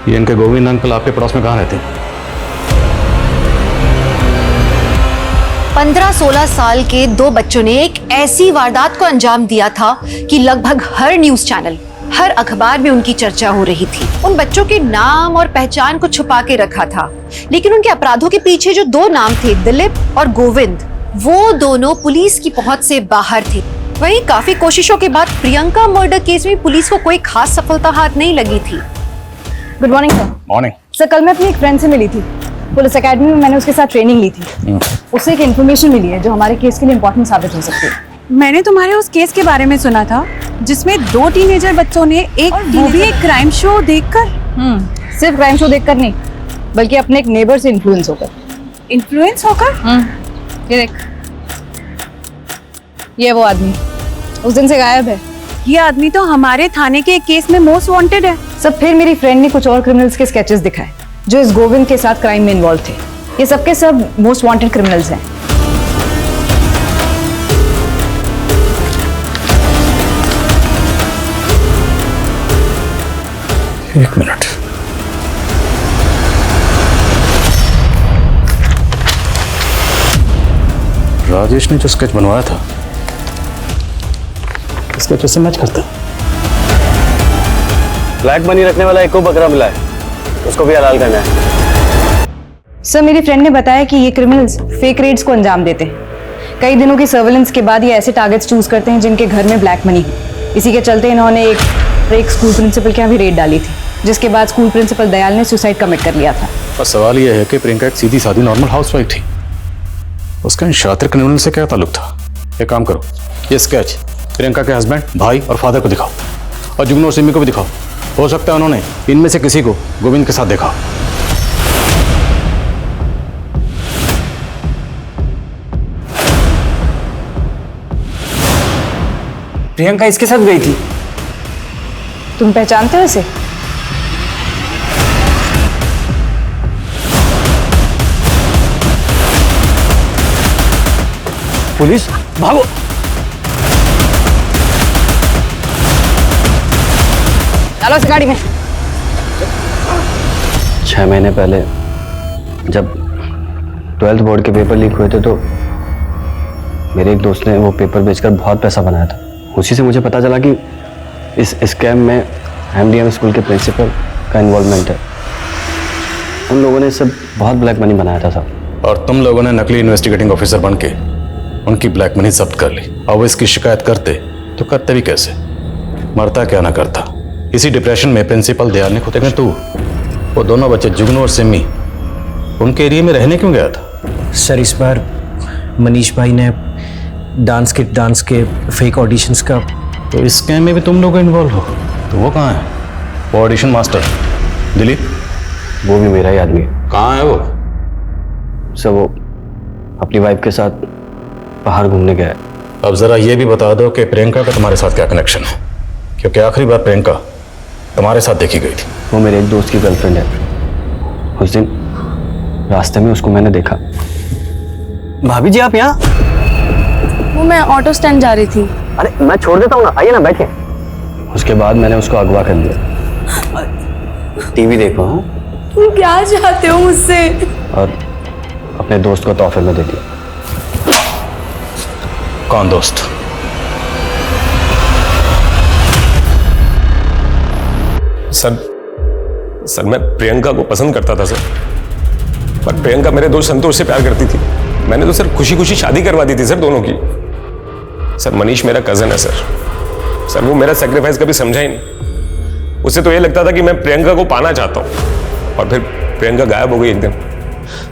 ये इनके गोविंद अंकल आपके पड़ोस में कहाँ रहते हैं? 15-16 साल के 2 बच्चों ने एक ऐसी वारदात को अंजाम दिया था कि लगभग हर न्यूज चैनल, हर अखबार में उनकी चर्चा हो रही थी। उन बच्चों के नाम और पहचान को छुपा के रखा था, लेकिन उनके अपराधों के पीछे जो 2 नाम थे, दिलीप और गोविंद, वो दोनों पुलिस की पहुंच से बाहर थे। वहीं काफी कोशिशों के बाद प्रियंका मर्डर केस में पुलिस को कोई खास सफलता हाथ नहीं लगी थी। Good morning sir. Morning sir, कल मैं अपनी एक फ्रेंड से मिली थी, पुलिस एकेडमी में मैंने उसके साथ ट्रेनिंग ली थी। उससे एक इन्फॉर्मेशन मिली है जो हमारे केस के लिए इम्पोर्टेंट साबित हो सकती है। मैंने तुम्हारे उस केस के बारे में सुना था जिसमें 2 टीनेजर बच्चों ने एक वो भी एक क्राइम शो देखकर सिर्फ क्राइम शो देखकर नहीं, बल्कि अपने एक नेबर से इन्फ्लुएंस होकर। इन्फ्लुएंस होकर? ये देख, ये वो आदमी उस दिन से गायब है। ये आदमी तो हमारे थाने के एक केस में मोस्ट वांटेड है। सब फिर मेरी फ्रेंड ने कुछ और क्रिमिनल्स के स्केचेस दिखाए जो इस गोविंद के साथ क्राइम में इन्वॉल्व थे। ये सबके सब मोस्ट वांटेड क्रिमिनल्स हैं। एक मिनट, राजेश ने जो स्केच बनवाया था स्केच से मैच करता। ब्लैक मनी रखने वाला एक को बकरा मिला है, उसको भी हलाल करना है। सर, मेरी फ्रेंड ने बताया कि ये क्रिमिनल्स फेक रेड्स को अंजाम देते हैं। कई दिनों की सर्वेलेंस के बाद ये ऐसे टारगेट्स चूज करते हैं जिनके घर में ब्लैक मनी हो। इसी के चलते इन्होंने एक स्कूल प्रिंसिपल के यहाँ भी रेड डाली थी, जिसके बाद स्कूल प्रिंसिपल दयाल ने सुसाइड कमिट कर लिया था। पर सवाल यह है कि प्रियंका एक सीधी सादी नॉर्मल हाउसवाइफ थी, उसका इन शातिर क्रिमिनल से क्या ताल्लुक था? एक काम करो, ये स्केच प्रियंका के हस्बैंड, भाई और फादर को दिखाओ, और जुगनू और सिमी को भी दिखाओ। हो सकता है उन्होंने इनमें से किसी को गोविंद के साथ देखा। प्रियंका इसके साथ गई थी? तुम पहचानते हो इसे? पुलिस, भागो! चलो इस गाड़ी में। 6 महीने पहले जब 12th बोर्ड के पेपर लीक हुए थे तो मेरे एक दोस्त ने वो पेपर बेचकर बहुत पैसा बनाया था। उसी से मुझे पता चला कि इस स्कैम में MDM स्कूल के प्रिंसिपल का इन्वॉल्वमेंट है। उन लोगों ने सब बहुत ब्लैक मनी बनाया था साहब। और तुम लोगों ने नकली इन्वेस्टिगेटिंग ऑफिसर बन के उनकी ब्लैक मनी जब्त कर ली। अब वो इसकी शिकायत करते तो करते भी कैसे? मरता क्या ना करता। इसी डिप्रेशन में प्रिंसिपल दयाल ने खुद में तू वो दोनों बच्चे जुगनू और सिमी उनके एरिया में रहने क्यों गया था? सर, इस बार मनीष भाई ने डांस के फेक ऑडिशंस का। तो इस स्कैम में भी तुम लोग इन्वॉल्व हो? तो वो कहाँ है, वो ऑडिशन मास्टर दिलीप? वो भी मेरा ही आदमी है। कहाँ है वो? सर, वो अपनी वाइफ के साथ बाहर घूमने गया है। अब जरा ये भी बता दो कि प्रियंका का तुम्हारे साथ क्या कनेक्शन है, क्योंकि आखिरी बार प्रियंका तुम्हारे साथ देखी गई थी। वो मेरे एक दोस्त की गर्लफ्रेंड है। उस दिन रास्ते में उसको मैंने देखा। भाभी जी, आप यहाँ? वो मैं ऑटो स्टैंड जा रही थी। अरे मैं छोड़ देता हूँ ना, आइए ना बैठिए। उसके बाद मैंने उसको अगवा कर लिया। टीवी देखो। हाँ, तुम क्या चाहते हो मुझसे? और अपने दोस्त को तोहफे में दे दिया। कौन दोस्त? सर मैं प्रियंका को पसंद करता था सर, पर प्रियंका मेरे दोस्त संतोष से प्यार करती थी। मैंने तो सर खुशी खुशी शादी करवा दी थी सर दोनों की। सर, मनीष मेरा कजन है सर, वो मेरा सेक्रीफाइस कभी समझा ही नहीं। उसे तो ये लगता था कि मैं प्रियंका को पाना चाहता हूँ, और फिर प्रियंका गायब हो गई एकदम।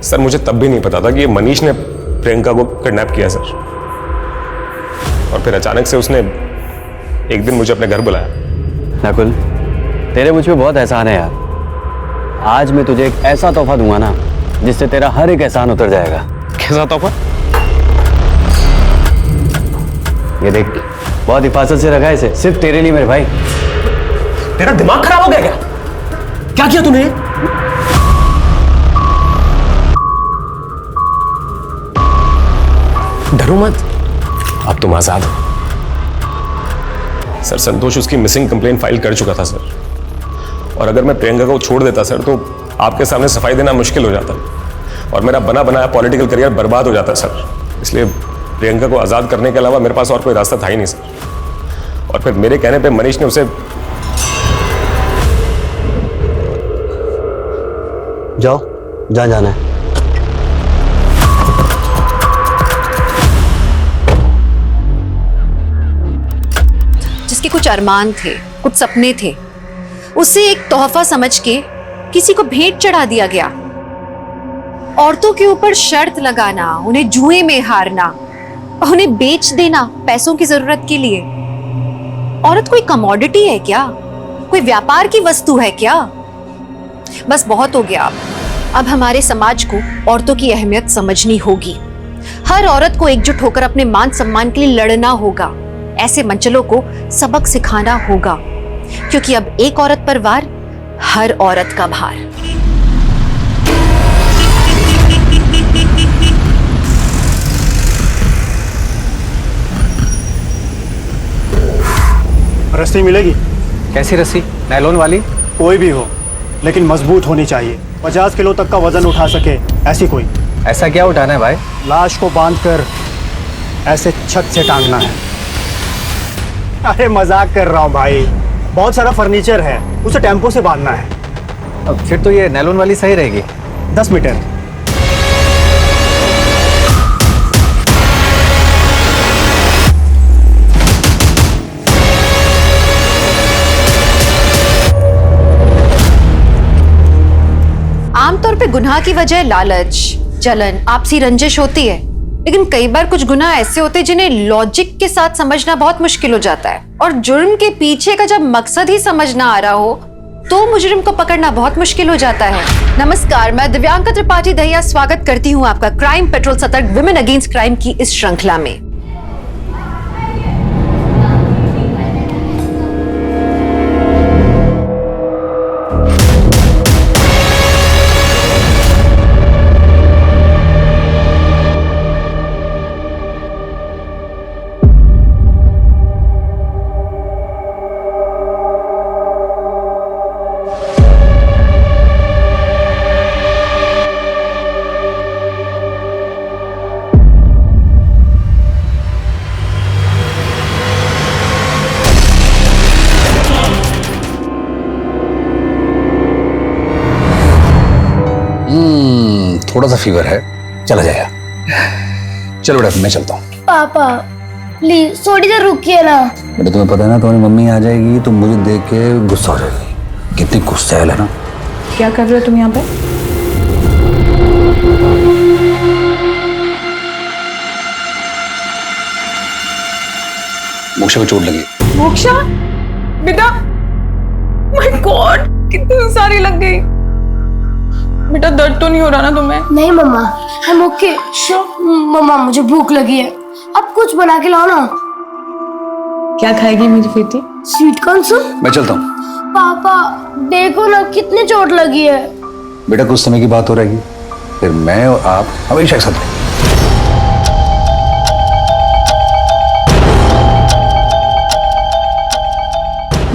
सर, मुझे तब भी नहीं पता था कि ये मनीष ने प्रियंका को किडनैप किया सर। और फिर अचानक से उसने एक दिन मुझे अपने घर बुलाया। नकुल, तेरे मुझ पे बहुत एहसान है यार। आज मैं तुझे एक ऐसा तोहफा दूंगा ना जिससे तेरा हर एक एहसान उतर जाएगा। कैसा तोहफा? ये देख, बहुत हिफाजत से रखा है इसे, सिर्फ तेरे लिए मेरे भाई। तेरा दिमाग खराब हो गया क्या? क्या किया तूने? डरो मत, अब तुम आजाद हो। सर, संतोष उसकी मिसिंग कंप्लेंट फाइल कर चुका था सर, और अगर मैं प्रियंका को छोड़ देता सर तो आपके सामने सफाई देना मुश्किल हो जाता और मेरा बना बनाया पॉलिटिकल करियर बर्बाद हो जाता सर। इसलिए प्रियंका को आज़ाद करने के अलावा मेरे पास और कोई रास्ता था ही नहीं सर। और फिर मेरे कहने पे मनीष ने उसे। जाओ, जहाँ जाना है। जिसके कुछ अरमान थे, कुछ सपने थे, उसे एक तोहफा समझ के किसी को भेंट चढ़ा दिया गया। औरतों के ऊपर शर्त लगाना, उन्हें जुए में हारना, उन्हें बेच देना पैसों की जरूरत के लिए। औरत कोई कमोडिटी है क्या? कोई व्यापार की वस्तु है क्या? बस बहुत हो गया। अब हमारे समाज को औरतों की अहमियत समझनी होगी। हर औरत को एकजुट होकर अपने मान सम्मान के लिए लड़ना होगा। ऐसे मंचलों को सबक सिखाना होगा, क्योंकि अब एक औरत पर वार, हर औरत का भार। रस्सी मिलेगी? कैसी रस्सी? नायलॉन वाली? कोई भी हो, लेकिन मजबूत होनी चाहिए। 50 किलो तक का वजन उठा सके ऐसी कोई। ऐसा क्या उठाना है भाई? लाश को बांधकर ऐसे छत से टांगना है। अरे मजाक कर रहा हूँ भाई, बहुत सारा फर्नीचर है, उसे टेम्पो से बांधना है। अब फिर तो ये नायलॉन वाली सही रहेगी। 10 मीटर। आमतौर पे गुनाह की वजह लालच, जलन, आपसी रंजिश होती है, लेकिन कई बार कुछ गुनाह ऐसे होते हैं जिन्हें लॉजिक के साथ समझना बहुत मुश्किल हो जाता है। और जुर्म के पीछे का जब मकसद ही समझ ना आ रहा हो तो मुजरिम को पकड़ना बहुत मुश्किल हो जाता है। नमस्कार, मैं दिव्यांका त्रिपाठी दहिया स्वागत करती हूँ आपका क्राइम पेट्रोल सतर्क विमेन अगेंस्ट क्राइम की इस श्रृंखला में। थोड़ा सा फीवर है, चला जाएगा। चलो बेटा मैं चलता हूँ। पापा प्लीज थोड़ी देर रुकिए ना। बेटा तुम्हें पता है ना, तुम्हारी मम्मी आ जाएगी तो मुझे देख के गुस्सा हो जाएगी। कितनी गुस्सैल है ना। क्या कर रहे हो तुम यहाँ पे? मोक्षा को चोट लगी। मोक्षा बेटा, माय गॉड कितनी सारी लग गई। बेटा दर्द तो नहीं हो रहा ना तुम्हें? नहीं मम्मा, हम ओके। मम्मा मुझे भूख लगी है, अब कुछ बना के लाओ ना। क्या खाएगी मेरी बेटी? Sweet corn soup. मैं चलता हूँ। पापा देखो ना कितनी चोट लगी है। बेटा कुछ समय की बात हो रहेगी, फिर मैं और आप हमेशा एक साथ रहेंगे।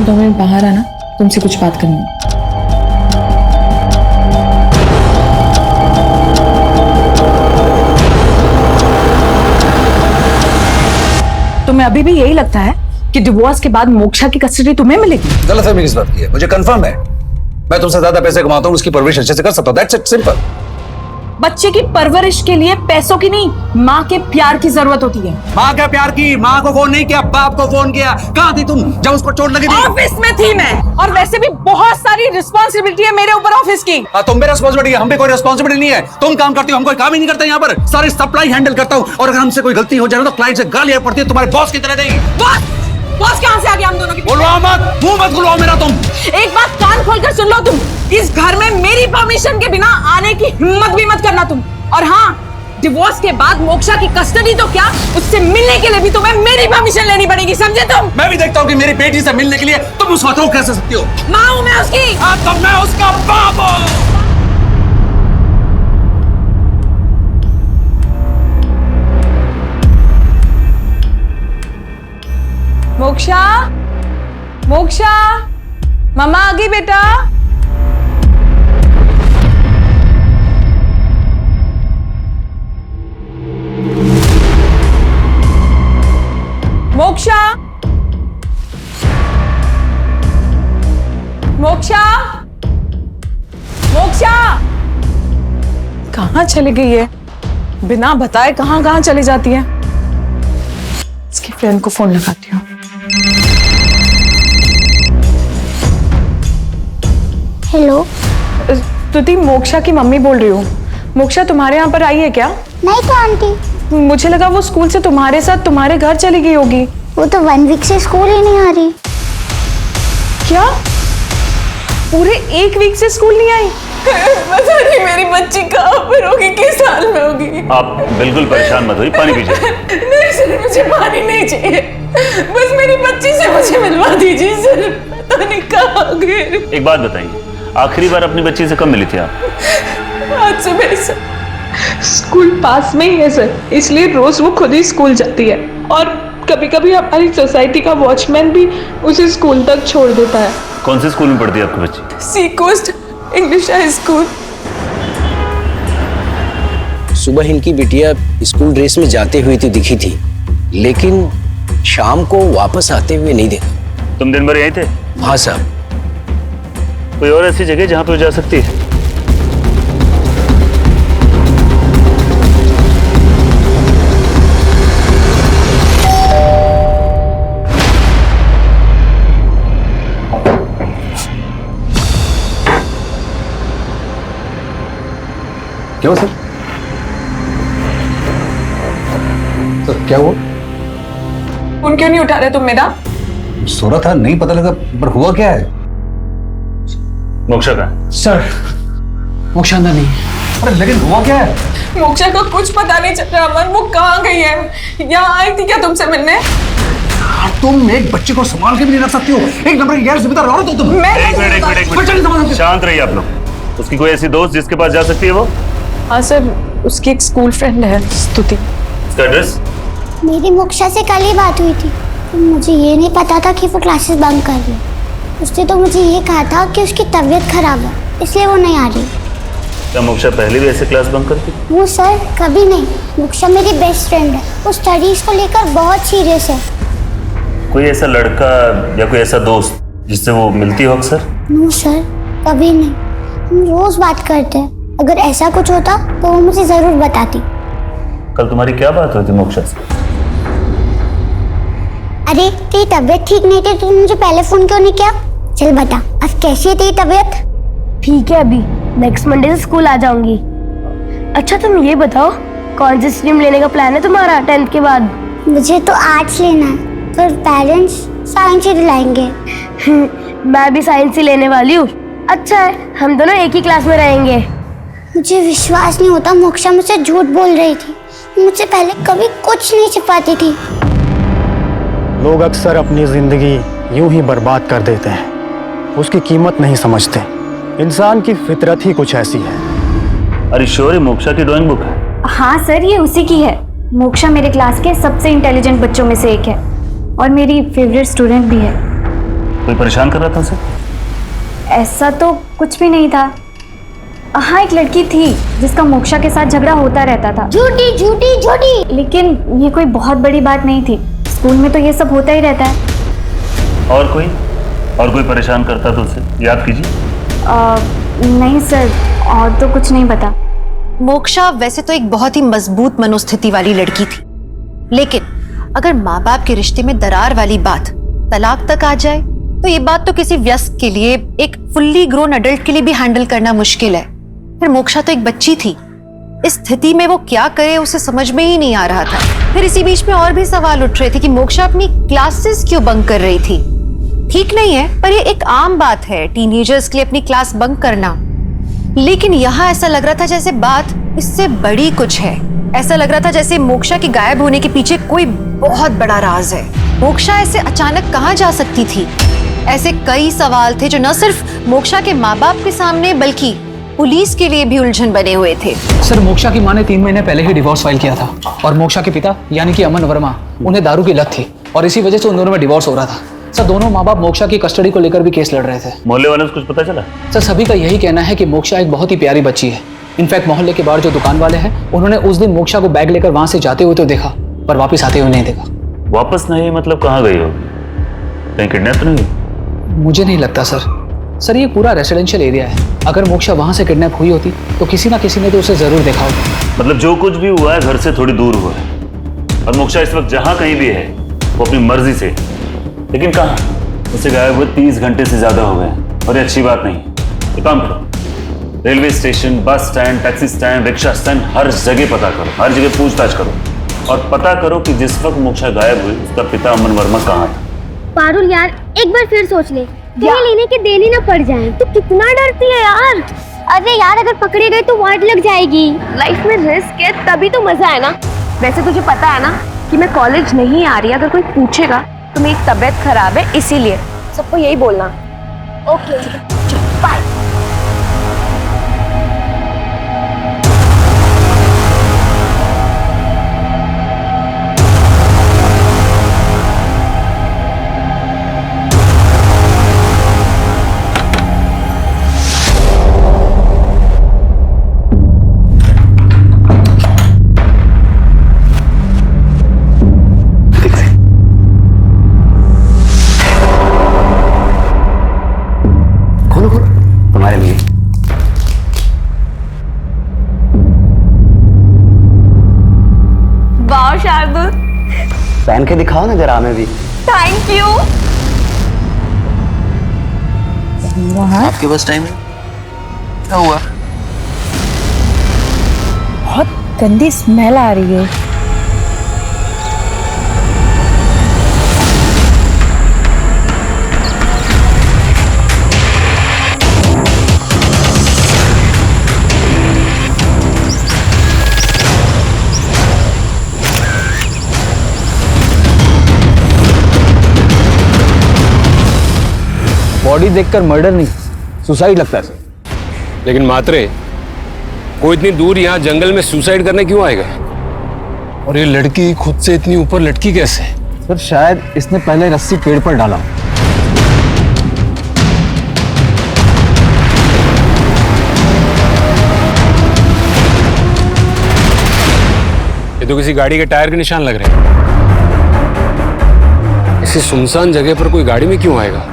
दो मिनट बाहर आना, तुमसे कुछ बात करनी है। तुम्हें अभी भी यही लगता है कि डिवोर्स के बाद मोक्षा की कस्टडी तुम्हें मिलेगी? गलतफहमी किस बात की है? मुझे कंफर्म है, मैं तुमसे ज्यादा पैसे कमाता हूँ, उसकी परवरिश अच्छे से कर सकता हूँ। That's it, simple. बच्चे की परवरिश के लिए पैसों की नहीं, माँ के प्यार की जरूरत होती है। माँ के प्यार की? माँ को फोन नहीं किया, बाप को फोन किया। कहाँ थी तुम जब उसको चोट लगी थी? ऑफिस में थी मैं, और वैसे भी बहुत सारी रिस्पॉन्सिबिलिटी है मेरे ऊपर ऑफिस की। तुम पे रिस्पॉन्सिबिलिटी है, हम पे कोई रिस्पॉन्सिबिलिटी नहीं है। तुम काम करती हो, हम कोई काम ही नहीं करते यहाँ पर। सारी सप्लाई हैंडल करता हूँ, और अगर हमसे कोई गलती हो जाए तो क्लाइंट से गालियां पड़ती है, तुम्हारे बॉस की तरह देंगे। बॉस कहाँ से आ गया हम दोनों की? बोलवाओ मत, मुंह मत खुलवाओ मेरा तुम। एक बात कान खोलकर सुन लो, तुम इस घर में मेरी परमिशन के बिना आने की हिम्मत भी मत करना तुम। और हाँ, डिवोर्स के बाद मोक्षा की कस्टडी तो क्या, उससे मिलने के लिए भी तुम्हें मेरी परमिशन लेनी पड़ेगी, समझे तुम? मैं भी देखता हूँ कि मेरी बेटी से मिलने के लिए तुम उसको रोक कैसे सकती हो। माँ हूँ मैं उसकी। तो मैं उसका बाप हूँ। मोक्षा, मोक्षा, मम्मा आ गई बेटा। मोक्षा, मोक्षा, मोक्षा, कहाँ चली गई है? बिना बताए कहाँ कहाँ चली जाती है। इसकी फ्रेंड को फोन लगाती हूँ। हेलो तुति, मोक्षा की मम्मी बोल रही हूँ। मोक्षा तुम्हारे यहाँ पर आई है क्या? नहीं तो आंटी। मुझे लगा वो स्कूल से तुम्हारे साथ तुम्हारे घर चली गई होगी। वो तो 1 वीक से स्कूल ही नहीं आ रही। क्या पूरे 1 वीक से स्कूल नहीं आई? पता नहीं मेरी बच्ची कहाँ पर होगी, किस हाल में होगी। आप बिल्कुल परेशान मत होइए, पानी पीजिए। नहीं सर, मुझे पानी नहीं चाहिए, बस मेरी बच्ची से मुझे मिलवा दीजिए सर। पता नहीं कहाँ गई। एक बात बताइए, आखिरी बार अपनी बच्ची से कब मिली थी आप? आज सुबह सर। स्कूल पास में ही है सर, इसलिए रोज वो खुद ही स्कूल जाती है और कभी कभी हमारी सोसाइटी का वॉचमैन भी उसे स्कूल तक छोड़ देता है। कौन से स्कूल में पढ़ती है आपकी बच्ची? सी कोस्ट इंग्लिश हाई स्कूल। सुबह इनकी बिटिया स्कूल ड्रेस में जाते हुए तो दिखी थी, लेकिन शाम को वापस आते हुए नहीं देखा। तुम दिन भर यहीं थे? हाँ साहब। कोई और ऐसी जगह जहां पर जा सकती है? क्या हुआ सर? सर क्या हुआ? फोन क्यों नहीं उठा रहे तुम मेरा? सो रहा था, नहीं पता लगा, पर हुआ क्या है? मोक्षा का? सर मोक्षा अंदर नहीं। अरे लेकिन हुआ क्या है? मोक्षा को कुछ पता नहीं चल रहा अमन, वो कहाँ गई है? यहाँ आई थी क्या तुमसे मिलने? तुम एक बच्चे को संभाल के भी नहीं रख सकती हो, एक नंबर की गैर जिम्मेदार औरत हो तुम। एक मिनट, शांत रहिए आप लोग। उसकी कोई ऐसी दोस्त जिसके पास जा सकती है वो? हाँ सर, उसकी एक स्कूल फ्रेंड है, स्तुति। उसका एड्रेस? मेरी मोक्षा से कल ही बात हुई थी, तो मुझे ये नहीं पता था कि वो क्लासेस बंक कर रही है। उसने तो मुझे ये कहा था कि उसकी तबीयत खराब है, इसलिए वो नहीं आ रही। क्या मोक्षा पहले भी ऐसे क्लास बंक करती? वो सर कभी नहीं। मोक्षा मेरी बेस्ट फ्रेंड है, वो स्टडीज को लेकर बहुत सीरियस है। कोई ऐसा लड़का या कोई ऐसा दोस्त जिससे वो मिलती हो अक्सर? नो सर, कभी नहीं। हम रोज बात करते हैं, अगर ऐसा कुछ होता तो वो मुझे जरूर बताती। कल तुम्हारी क्या बात हुई थी मोक्षा से? अरे तेरी तबीयत ठीक नहीं थी तो मुझे पहले फोन क्यों नहीं किया? चल बता, अब कैसी है तेरी तबीयत? ठीक है, अभी नेक्स्ट मंडे से स्कूल आ जाऊंगी। अच्छा तुम ये बताओ, कौन सी स्ट्रीम लेने का प्लान है तुम्हारा 10th के बाद? मुझे तो आर्ट्स लेना है, पर पेरेंट्स साइंस ही दिलाएंगे। मैं भी साइंस ही लेने वाली हूँ। अच्छा है, हम दोनों एक ही क्लास में रहेंगे। मुझे विश्वास नहीं होता मोक्षा मुझसे झूठ बोल रही थी। मुझसे पहले कभी कुछ नहीं छिपाती थी। लोग अक्सर अपनी जिंदगी यूं ही बर्बाद कर देते हैं, उसकी कीमत नहीं समझते। इंसान की फितरत ही कुछ ऐसी है। अरे श्योर, मोक्षा की ड्राइंग बुक है? हाँ सर, ये उसी की है। मोक्षा मेरे क्लास के सबसे इंटेलिजेंट बच्चों में से एक है और मेरी फेवरेट स्टूडेंट भी है। कोई परेशान कर रहा था उसे? ऐसा तो कुछ भी नहीं था। हाँ, एक लड़की थी जिसका मोक्षा के साथ झगड़ा होता रहता था। झूठी झूठी झूठी। लेकिन ये कोई बहुत बड़ी बात नहीं थी, स्कूल में तो ये सब होता ही रहता है। और कोई परेशान करता तो उसे याद कीजिए। नहीं सर, और तो कुछ नहीं पता। मोक्षा वैसे तो एक बहुत ही मजबूत मनोस्थिति वाली लड़की थी, लेकिन अगर माँ बाप के रिश्ते में दरार वाली बात तलाक तक आ जाए तो ये बात तो किसी वयस्क के लिए, एक फुल्ली ग्रोन अडल्ट के लिए भी हैंडल करना मुश्किल है। फिर मोक्षा तो एक बच्ची थी, इस स्थिति में वो क्या करे उसे समझ में ही नहीं आ रहा था। फिर इसी बीच में और भी सवाल उठ रहे थे कि मोक्षा अपनी क्लासेस क्यों बंक कर रही थी। ठीक नहीं है, पर ये एक आम बात है टीनेजर्स के लिए अपनी क्लास बंक करना। लेकिन यहाँ ऐसा लग रहा था जैसे बात इससे बड़ी कुछ है। ऐसा लग रहा था जैसे मोक्षा के गायब होने के पीछे कोई बहुत बड़ा राज है। मोक्षा ऐसे अचानक कहाँ जा सकती थी? ऐसे कई सवाल थे जो न सिर्फ मोक्षा के माँ बाप के सामने बल्कि पुलिस के लिए भी उलझन बने हुए थे। सर, मोक्षा की मां ने 3 महीने पहले ही डिवोर्स फाइल किया था और मोक्षा के पिता यानी कि अमन वर्मा, उन्हें दारू की लत थी और इसी वजह से उन दोनों में डिवोर्स हो रहा था। सर, दोनों माँ बाप मोक्षा की कस्टडी को लेकर भी केस लड़ रहे थे। मोहल्ले वालों को कुछ पता चला? सर, सभी का यही कहना है कि मोक्षा एक बहुत ही प्यारी बच्ची है। इनफैक्ट मोहल्ले के बाहर जो दुकान वाले हैं उन्होंने उस दिन मोक्षा को बैग लेकर वहां से जाते हुए तो देखा, पर वापस आते हुए नहीं देखा। वापस नहीं मतलब कहाँ गई हो? कहीं किडनैप तो नहीं हुई? मुझे नहीं लगता सर, ये पूरा रेसिडेंशियल एरिया है। अगर मोक्षा वहां से किडनैप हुई होती तो किसी ना किसी ने तो उसे जरूर देखा होगा। मतलब जो कुछ भी हुआ है घर से थोड़ी दूर हुआ है और मोक्षा इस वक्त जहां कहीं भी है वो अपनी मर्जी से, लेकिन कहाँ? उसे गायब हुए 30 घंटे से ज्यादा हो गए और ये अच्छी बात नहीं है। तो काम करो, railway station, bus stand, taxi stand, rickshaw stand, हर जगह पता करो, हर जगह पूछताछ करो। और पता करो कि जिस वक्त मोक्षा गायब हुई उसका पिता अमन वर्मा कहाँ था। पारुल यार, एक बार फिर सोच ले, कहीं लेने के देने ना पड़ जाए। तू कितना डरती है यार। अरे यार, अगर पकड़े गए तो वाट लग जाएगी। लाइफ में रिस्क है तभी तो मजा है ना। वैसे तुझे पता है ना कि मैं कॉलेज नहीं आ रही। अगर कोई पूछेगा तो मेरी तबीयत खराब है इसीलिए, सबको यही बोलना। Okay, bye. तुम्हारे लिए। वाह शार्दुल, पहन के दिखाओ ना जरा हमें भी। Thank you. आपके पास टाइम है? क्या हुआ? बहुत गंदी स्मेल आ रही है। बॉडी देखकर मर्डर नहीं, सुसाइड लगता है सर। लेकिन मात्रे, कोई इतनी दूर यहाँ जंगल में सुसाइड करने क्यों आएगा? और ये लड़की खुद से इतनी ऊपर लटकी कैसे? सर शायद इसने पहले रस्सी पेड़ पर डाला। ये तो किसी गाड़ी के टायर के निशान लग रहे हैं। इसी सुनसान जगह पर कोई गाड़ी में क्यों आएगा?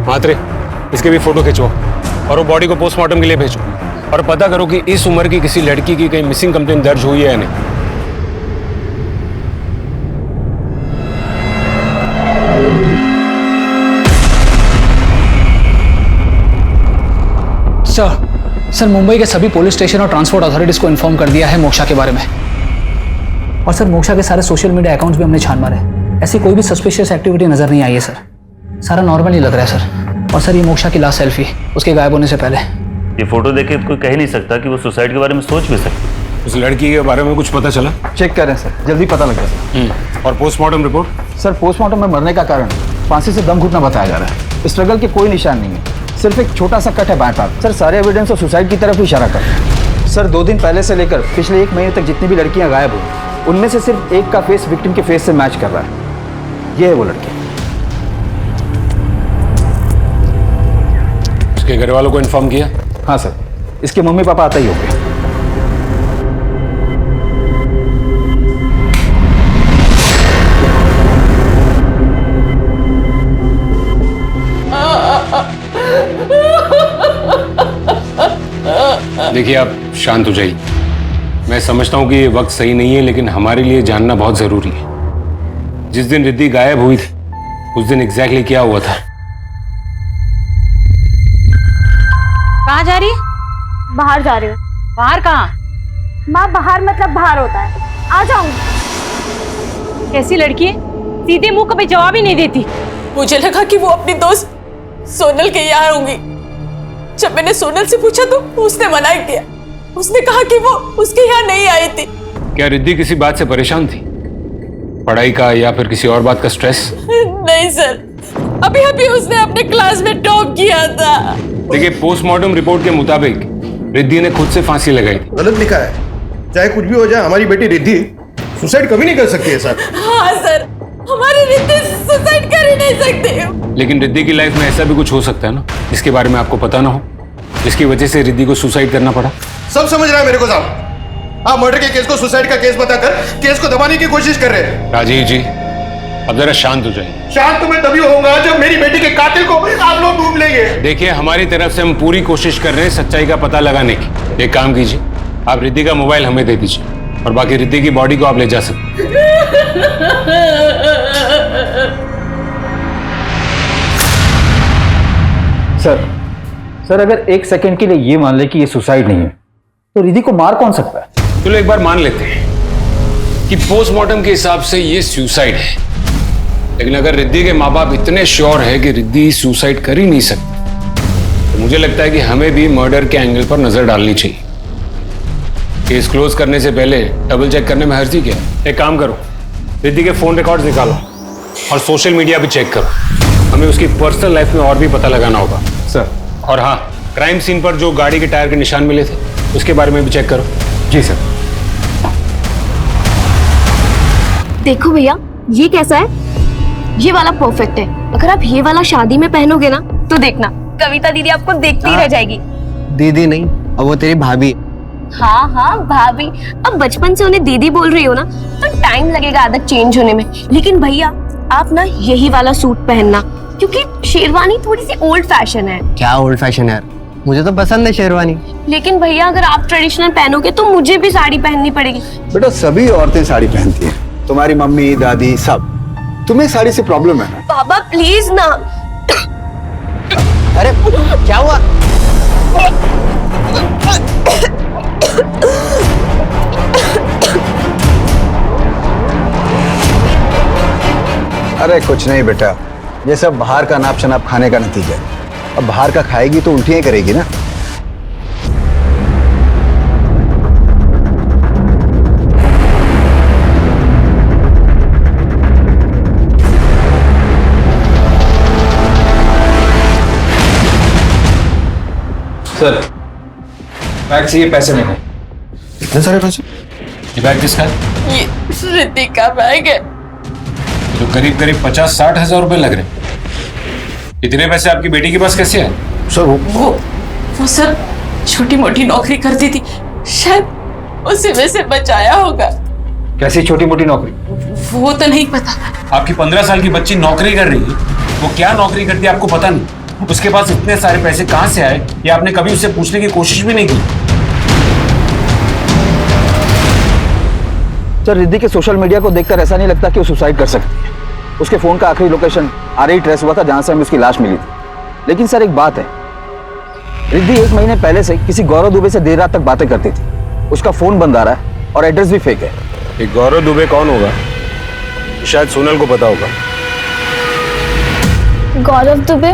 मात्रे, इसके भी फोटो खिंचो और वो बॉडी को पोस्टमार्टम के लिए भेजो और पता करो कि इस उम्र की किसी लड़की की कहीं मिसिंग कंप्लेंट दर्ज हुई है या नहीं। सर मुंबई के सभी पुलिस स्टेशन और ट्रांसपोर्ट अथॉरिटीज को इन्फॉर्म कर दिया है मोक्षा के बारे में। और सर मोक्षा के सारे सोशल मीडिया अकाउंट्स भी हमने छान मारे। ऐसी कोई भी सस्पिशियस एक्टिविटी नजर नहीं आई है सर। सारा नॉर्मल ही लग रहा है सर। और सर ये मोक्षा की लास्ट सेल्फी उसके गायब होने से पहले। ये फोटो देख के कोई कह ही नहीं सकता कि वो सुसाइड के बारे में सोच भी सकती। उस लड़की के बारे में कुछ पता चला? चेक करें सर, जल्दी पता लग जाएगा। और पोस्टमार्टम रिपोर्ट? सर पोस्टमार्टम में मरने का कारण फांसी से दम घुटना बताया जा रहा है। स्ट्रगल के कोई निशान नहीं है, सिर्फ एक छोटा सा कट है बाएं पांव। सर सारे एविडेंस और सुसाइड की तरफ इशारा कर रहे हैं। सर 2 दिन पहले से लेकर पिछले 1 महीने तक जितनी भी लड़कियां गायब हुई उनमें से सिर्फ एक का फेस विक्टिम के फेस से मैच कर रहा है। ये है वो लड़की। उसके घर वालों को इन्फॉर्म किया? हाँ सर, इसके मम्मी पापा आते ही होंगे। देखिए आप शांत हो जाइए। मैं समझता हूं कि ये वक्त सही नहीं है, लेकिन हमारे लिए जानना बहुत जरूरी है। जिस दिन रिद्धि गायब हुई थी उस दिन एग्जैक्टली क्या हुआ था? कहाँ जा रही है? बाहर जा रही हूँ। बाहर कहाँ? माँ बाहर मतलब बाहर होता है। आ जाऊंगी। कैसी लड़की है, सीधे मुंह कभी जवाब ही नहीं देती। मुझे लगा कि वो अपनी दोस्त सोनल के यहाँ होंगी। जब मैंने सोनल से पूछा तो उसने मना किया। उसने कहा कि वो उसके यहाँ नहीं आई थी। क्या रिद्धि किसी बात से परेशान थी? पढ़ाई का या फिर किसी और बात का स्ट्रेस? नहीं सर, अभी अभी उसने अपने क्लास में टॉप किया था। देखिए पोस्टमार्टम रिपोर्ट के मुताबिक रिद्धि ने खुद से फांसी लगाई थी। गलत लिखा है। चाहे कुछ भी हो जाए, हमारी बेटी रिद्धि सुसाइड कभी नहीं कर सकती है सर। हाँ सर, हमारी रिद्धि सुसाइड कर ही नहीं सकती। लेकिन रिद्धि की लाइफ में ऐसा भी कुछ हो सकता है ना जिसके बारे में आपको पता ना हो, जिसकी वजह से रिद्धि को सुसाइड करना पड़ा। सब समझ रहा है मेरे को साहब। आप मर्डर के केस को सुसाइड का केस बताकर केस को दबाने की कोशिश कर रहे हैं। राजीव जी अब जरा शांत हो जाइए। शांत तो मैं तभी होऊंगा जब मेरी बेटी के कातिल को आप लोग ढूंढ लेंगे। देखिए हमारी तरफ से हम पूरी कोशिश कर रहे हैं सच्चाई का पता लगाने की। एक काम कीजिए, आप रिद्धि का मोबाइल हमें दे दीजिए और बाकी रिद्धि की बॉडी को आप ले जा सकते। सर अगर 1 सेकंड के लिए ये मान ले कि ये सुसाइड नहीं है तो रिद्धि को मार कौन सकता है? चलो एक बार मान लेते हैं, कि पोस्टमार्टम के हिसाब से ये सुसाइड है, लेकिन अगर रिद्धि के माँ बाप इतने श्योर है कि रिद्धि सुसाइड कर ही नहीं सकती, तो मुझे लगता है कि हमें भी मर्डर के एंगल पर नजर डालनी चाहिए। केस क्लोज करने से पहले डबल चेक करने में हर्जी क्या है? एक काम करो, रिद्धि के फोन रिकॉर्ड्स निकालो और सोशल मीडिया भी चेक करो। हमें उसकी पर्सनल लाइफ में और भी पता लगाना होगा सर। और हाँ, क्राइम सीन पर जो गाड़ी के टायर के निशान मिले थे उसके बारे में भी चेक करो। जी सर। देखो भैया, ये कैसा है? ये वाला परफेक्ट है। अगर आप ये वाला शादी में पहनोगे ना तो देखना कविता दीदी आपको देखती ही रह जाएगी। दीदी नहीं, अब वो तेरी भाभी। हाँ हाँ भाभी, अब बचपन से उन्हें दीदी बोल रही हो ना तो टाइम लगेगा आदत चेंज होने में। लेकिन भैया आप ना यही वाला सूट पहनना, क्योंकि शेरवानी थोड़ी सी ओल्ड फैशन है। क्या ओल्ड फैशन है यार, मुझे तो पसंद है शेरवानी। लेकिन भैया अगर आप ट्रेडिशनल पहनोगे तो मुझे भी साड़ी पहननी पड़ेगी। बेटा सभी औरतें साड़ी पहनती हैं, तुम्हारी मम्मी दादी सब। तुम्हें साड़ी से प्रॉब्लम है ना? बाबा प्लीज ना। अरे क्या हुआ? अरे कुछ नहीं बेटा, ये सब बाहर का नाप शनाप खाने का नतीजा है। अब बाहर का खाएगी तो उल्टियां करेगी ना। सर, बैग से ये पैसे मिले। इतने सारे पैसे? ये बैग किसका है? ये रिद्धि का बैग है। जो करीब करीब 50-60 हजार रुपए लग रहे। इतने पैसे आपकी बेटी के पास कैसे है? सर वो सर छोटी मोटी नौकरी करती थी, शायद उसी में से बचाया होगा। कैसी छोटी मोटी नौकरी? वो तो नहीं पता। आपकी 15 साल की बच्ची नौकरी कर रही है, वो क्या नौकरी करती है आपको पता नहीं? उसके पास इतने सारे पैसे कहां से आए ये आपने कभी उससे पूछने की कोशिश भी नहीं की? सर, रिद्धि के सोशल मीडिया को देखकर ऐसा नहीं लगता कि वो सुसाइड कर सकती है। उसके फोन का आखिरी लोकेशन आरई ट्रेस हुआ था जहां से हमें उसकी लाश मिली थी। लेकिन सर एक बात है, रिद्धि 1 महीने पहले से किसी गौरव दुबे से देर रात तक बातें करती थी। उसका फोन बंद आ रहा है और एड्रेस भी फेक है। ये गौरव दुबे कौन होगा? शायद सोनल को पता होगा। गौरव दुबे?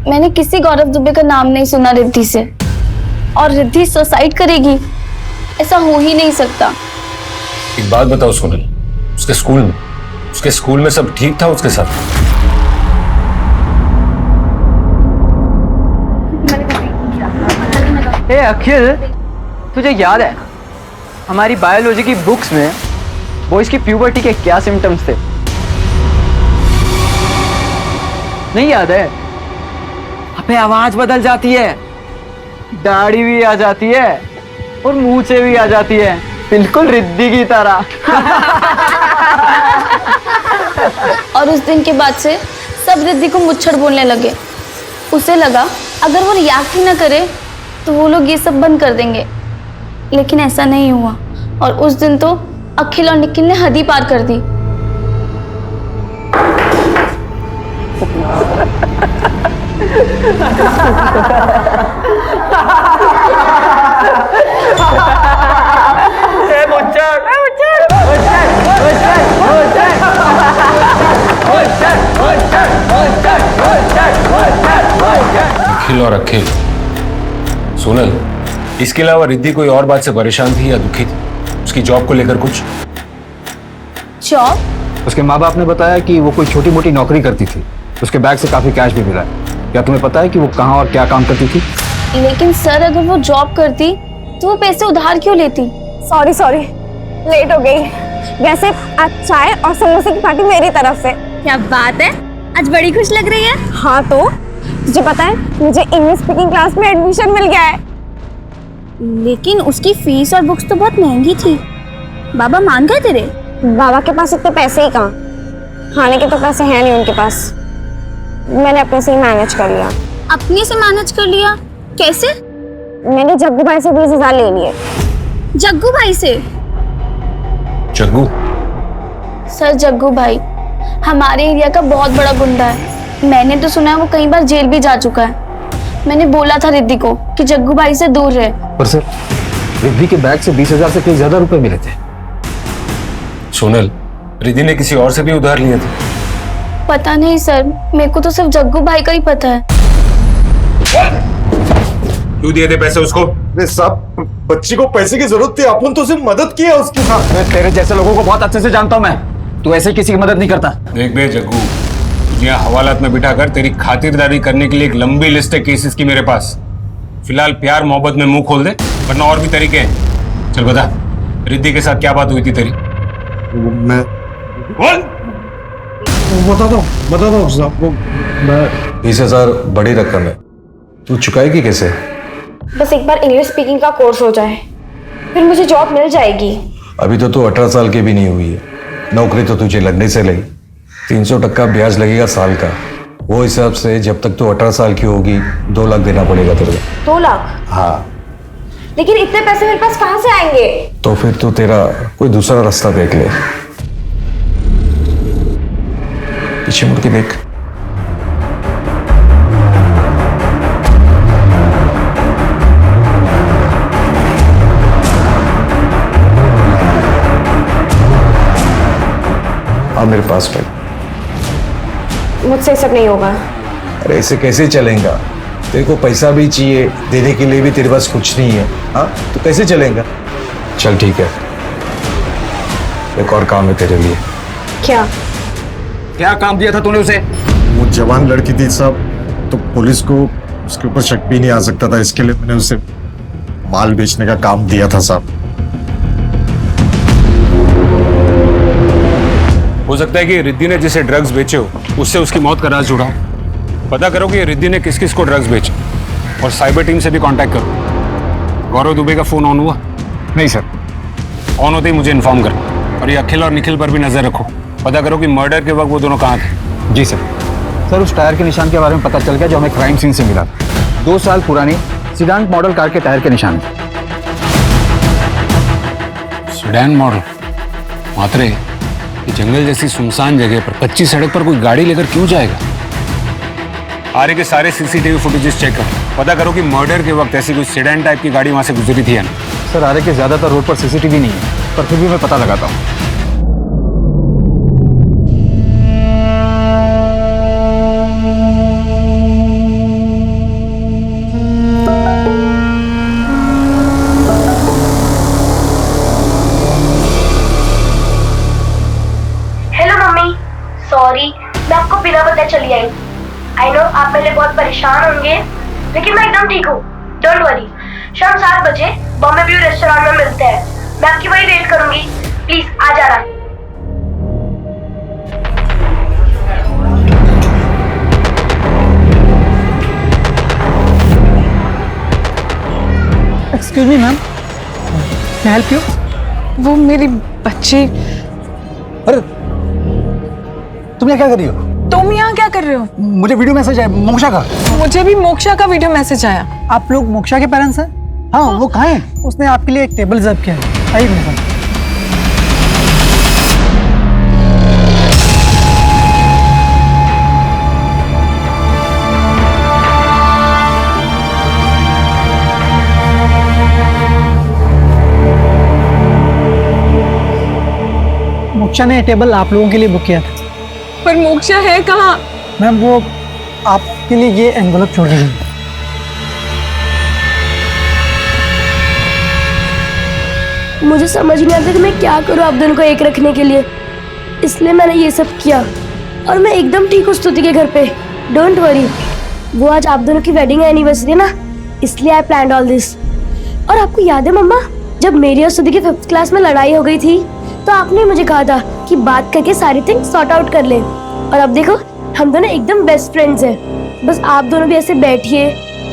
मैंने किसी गौरव दुबे का नाम नहीं सुना रिद्धि से। और रिद्धि सुसाइड करेगी? ऐसा हो ही नहीं सकता। एक बात बताओ सोनल, उसके स्कूल में सब ठीक था उसके साथ? ए अखिल, तुझे याद है हमारी बायोलॉजी की बुक्स में बॉयज की प्यूबर्टी के क्या सिम्टम्स थे? नहीं याद है? अबे आवाज बदल जाती है, दाढ़ी भी आ जाती है और मूंछें भी आ जाती है, बिल्कुल रिद्धि की तरह। और उस दिन के बाद से सब रिद्धि को मुच्छर बोलने लगे। उसे लगा अगर वो रिएक्ट ही ना करे तो वो लोग ये सब बंद कर देंगे। लेकिन ऐसा नहीं हुआ और उस दिन तो अखिल और निखिल ने हद ही पार कर दी। निखिल और अखिल। सोनल, इसके अलावा रिद्धि कोई और बात से परेशान थी या दुखी थी? उसकी जॉब को लेकर कुछ? जॉब? उसके माँ बाप ने बताया कि वो कोई छोटी मोटी नौकरी करती थी। उसके बैग से काफी कैश भी मिला है। क्या तुम्हें पता है कि वो कहाँ और क्या काम करती थी? लेकिन सर अगर वो जॉब करती तो वो पैसे उधार क्यों लेती? सॉरी लेट हो गई। वैसे आज चाय और समोसे की पार्टी मेरी तरफ से। क्या बात है, आज बड़ी खुश लग रही है। हाँ तो तुझे पता है मुझे इंग्लिश स्पीकिंग क्लास में एडमिशन मिल गया है। लेकिन उसकी फीस और बुक्स तो बहुत महंगी थी। बाबा मान गए तेरे? बाबा के पास इतने पैसे ही कहाँ, खाने के तो पैसे हैं नहीं उनके पास। मैंने अपने से ही मैनेज कर लिया। अपने से मैनेज कर लिया? कैसे? मैंने जग्गू भाई से 20,000 ले लिए। जग्गू भाई से? जग्गू? सर जग्गू भाई हमारे एरिया का बहुत बड़ा गुंडा है। मैंने तो सुना है वो कई बार जेल भी जा चुका है। मैंने बोला था रिद्धि को कि जग्गू भाई से दूर रहे। पर सर, रिद्धि के बैग से 20,000 से कहीं ज्यादा रुपए मिले थे। सोनल, रिद्धि ने किसी और से भी उधार लिए थे? पता नहीं सर, मेरे को तो सिर्फ जग्गू भाई का ही पता है। क्यों दिए थे पैसे उसको? साहब, बच्ची को पैसे की जरूरत थी, अपन तो सिर्फ मदद की है उसके साथ। मैं तेरे जैसे लोगों को बहुत अच्छे से जानता हूं मैं। तू ऐसे किसी की मदद नहीं करता। देख बे जग्गू, तुझे यहाँ हवालात में बिठाकर तेरी खातिरदारी करने के लिए एक लंबी लिस्ट है केसेस की मेरे पास। फिलहाल प्यार मोहब्बत में मुंह खोल दे, वरना और भी तरीके हैं। चल बता, रिद्धि के साथ क्या बात हुई थी तेरी? मैं बता दो साहब, 20,000 बड़ी रकम है, तू चुकाएगी कैसे? बस एक बार इंग्लिश स्पीकिंग का कोर्स हो जाए, फिर मुझे जॉब मिल जाएगी। अभी तो तू 18 साल की भी नहीं हुई है, नौकरी तो तुझे लगने से लगी। 300% ब्याज लगेगा साल का। वो हिसाब से जब तक तू 18 साल की होगी 2 लाख देना पड़ेगा तेरे को। 2 लाख? हाँ। लेकिन इतने पैसे मेरे पास कहाँ से आएंगे? तो फिर तू तेरा कोई दूसरा रास्ता देख ले। पीछे मुड़ के देख। आ मेरे पास बैठ। मुझसे सब नहीं होगा। अरे ऐसे कैसे चलेगा? तेरे को पैसा भी चाहिए, देने के लिए भी तेरे पास कुछ नहीं है। हाँ, तो कैसे चलेगा? चल ठीक है, एक और काम है तेरे लिए। क्या? क्या काम दिया था तूने उसे? वो जवान लड़की थी साहब, तो पुलिस को उसके ऊपर शक भी नहीं आ सकता था, इसके लिए मैंने उसे माल बेचने का काम दिया था साहब। हो सकता है कि रिद्धि ने जिसे ड्रग्स बेचे हो उससे उसकी मौत का राज जुड़ा हो। पता करो कि रिद्धि ने किस किस को ड्रग्स बेचे और साइबर टीम से भी कांटेक्ट करो। गौरव दुबे का फोन ऑन हुआ? नहीं सर। ऑन होते ही मुझे इन्फॉर्म करो। और ये अखिल और निखिल पर भी नजर रखो। पता करो कि मर्डर के वक्त वो दोनों कहाँ थे। जी सर। सर, उस टायर के निशान के बारे में पता चल गया जो हमें क्राइम सीन से मिला। 2 साल पुरानी सीडान मॉडल कार के टायर के निशान। Sedan model? मात्रे, ये जंगल जैसी सुनसान जगह पर कच्ची सड़क पर कोई गाड़ी लेकर क्यों जाएगा? आरे के सारे सीसीटीवी फुटेजेस चेक करो। पता करो कि मर्डर के वक्त ऐसी कोई सेडान टाइप की गाड़ी वहां से गुजरी थी या नहीं। सर, आरे के ज्यादातर रोड पर सीसीटीवी नहीं है, पर फिर भी मैं पता लगाता हूँ। सॉरी, मैं आपको बिना बताए चली आई। आई नो आप मेरे लिए बहुत परेशान होंगे, लेकिन मैं एकदम ठीक हूँ। Don't worry. शाम 7 बजे बॉम्बे व्यू रेस्टोरेंट में मिलते हैं। मैं आपकी वही वेट करूंगी। प्लीज आ जाना। एक्सक्यूज मी मैम, मैं हेल्प यू? वो मेरी बच्ची। अरे तुम यहाँ क्या कर रही हो? तुम यहाँ क्या कर रहे हो? मुझे वीडियो मैसेज आया मोक्षा का। मुझे भी मोक्षा का वीडियो मैसेज आया। आप लोग मोक्षा के पेरेंट्स हैं? हाँ, वो कहाँ हैं? उसने आपके लिए एक टेबल रिजर्व किया है। आइए मेरे साथ। मोक्षा ने टेबल आप लोगों के लिए बुक किया था। पर मोक्षा है कहाँ? मैम, वो आपके लिए ये एनवेलप छोड़ रही है। मुझे समझ नहीं आता कि मैं क्या करूँ आप दोनों को एक रखने के लिए, इसलिए मैंने ये सब किया। और मैं एकदम ठीक हूँ स्तुति के घर पे। डोंट वरी, वो आज आप दोनों की वेडिंग एनिवर्सरी है ना, इसलिए आई प्लान्ड ऑल दिस। और आपको याद है मम्मा, जब मेरी और स्तुति की 5th क्लास में लड़ाई हो गई थी तो आपने मुझे कहा था कि बात करके सारी थिंग्स सॉर्ट आउट कर ले। और अब देखो, हम दोनों एकदम बेस्ट फ्रेंड्स हैं। बस आप दोनों भी ऐसे बैठिए,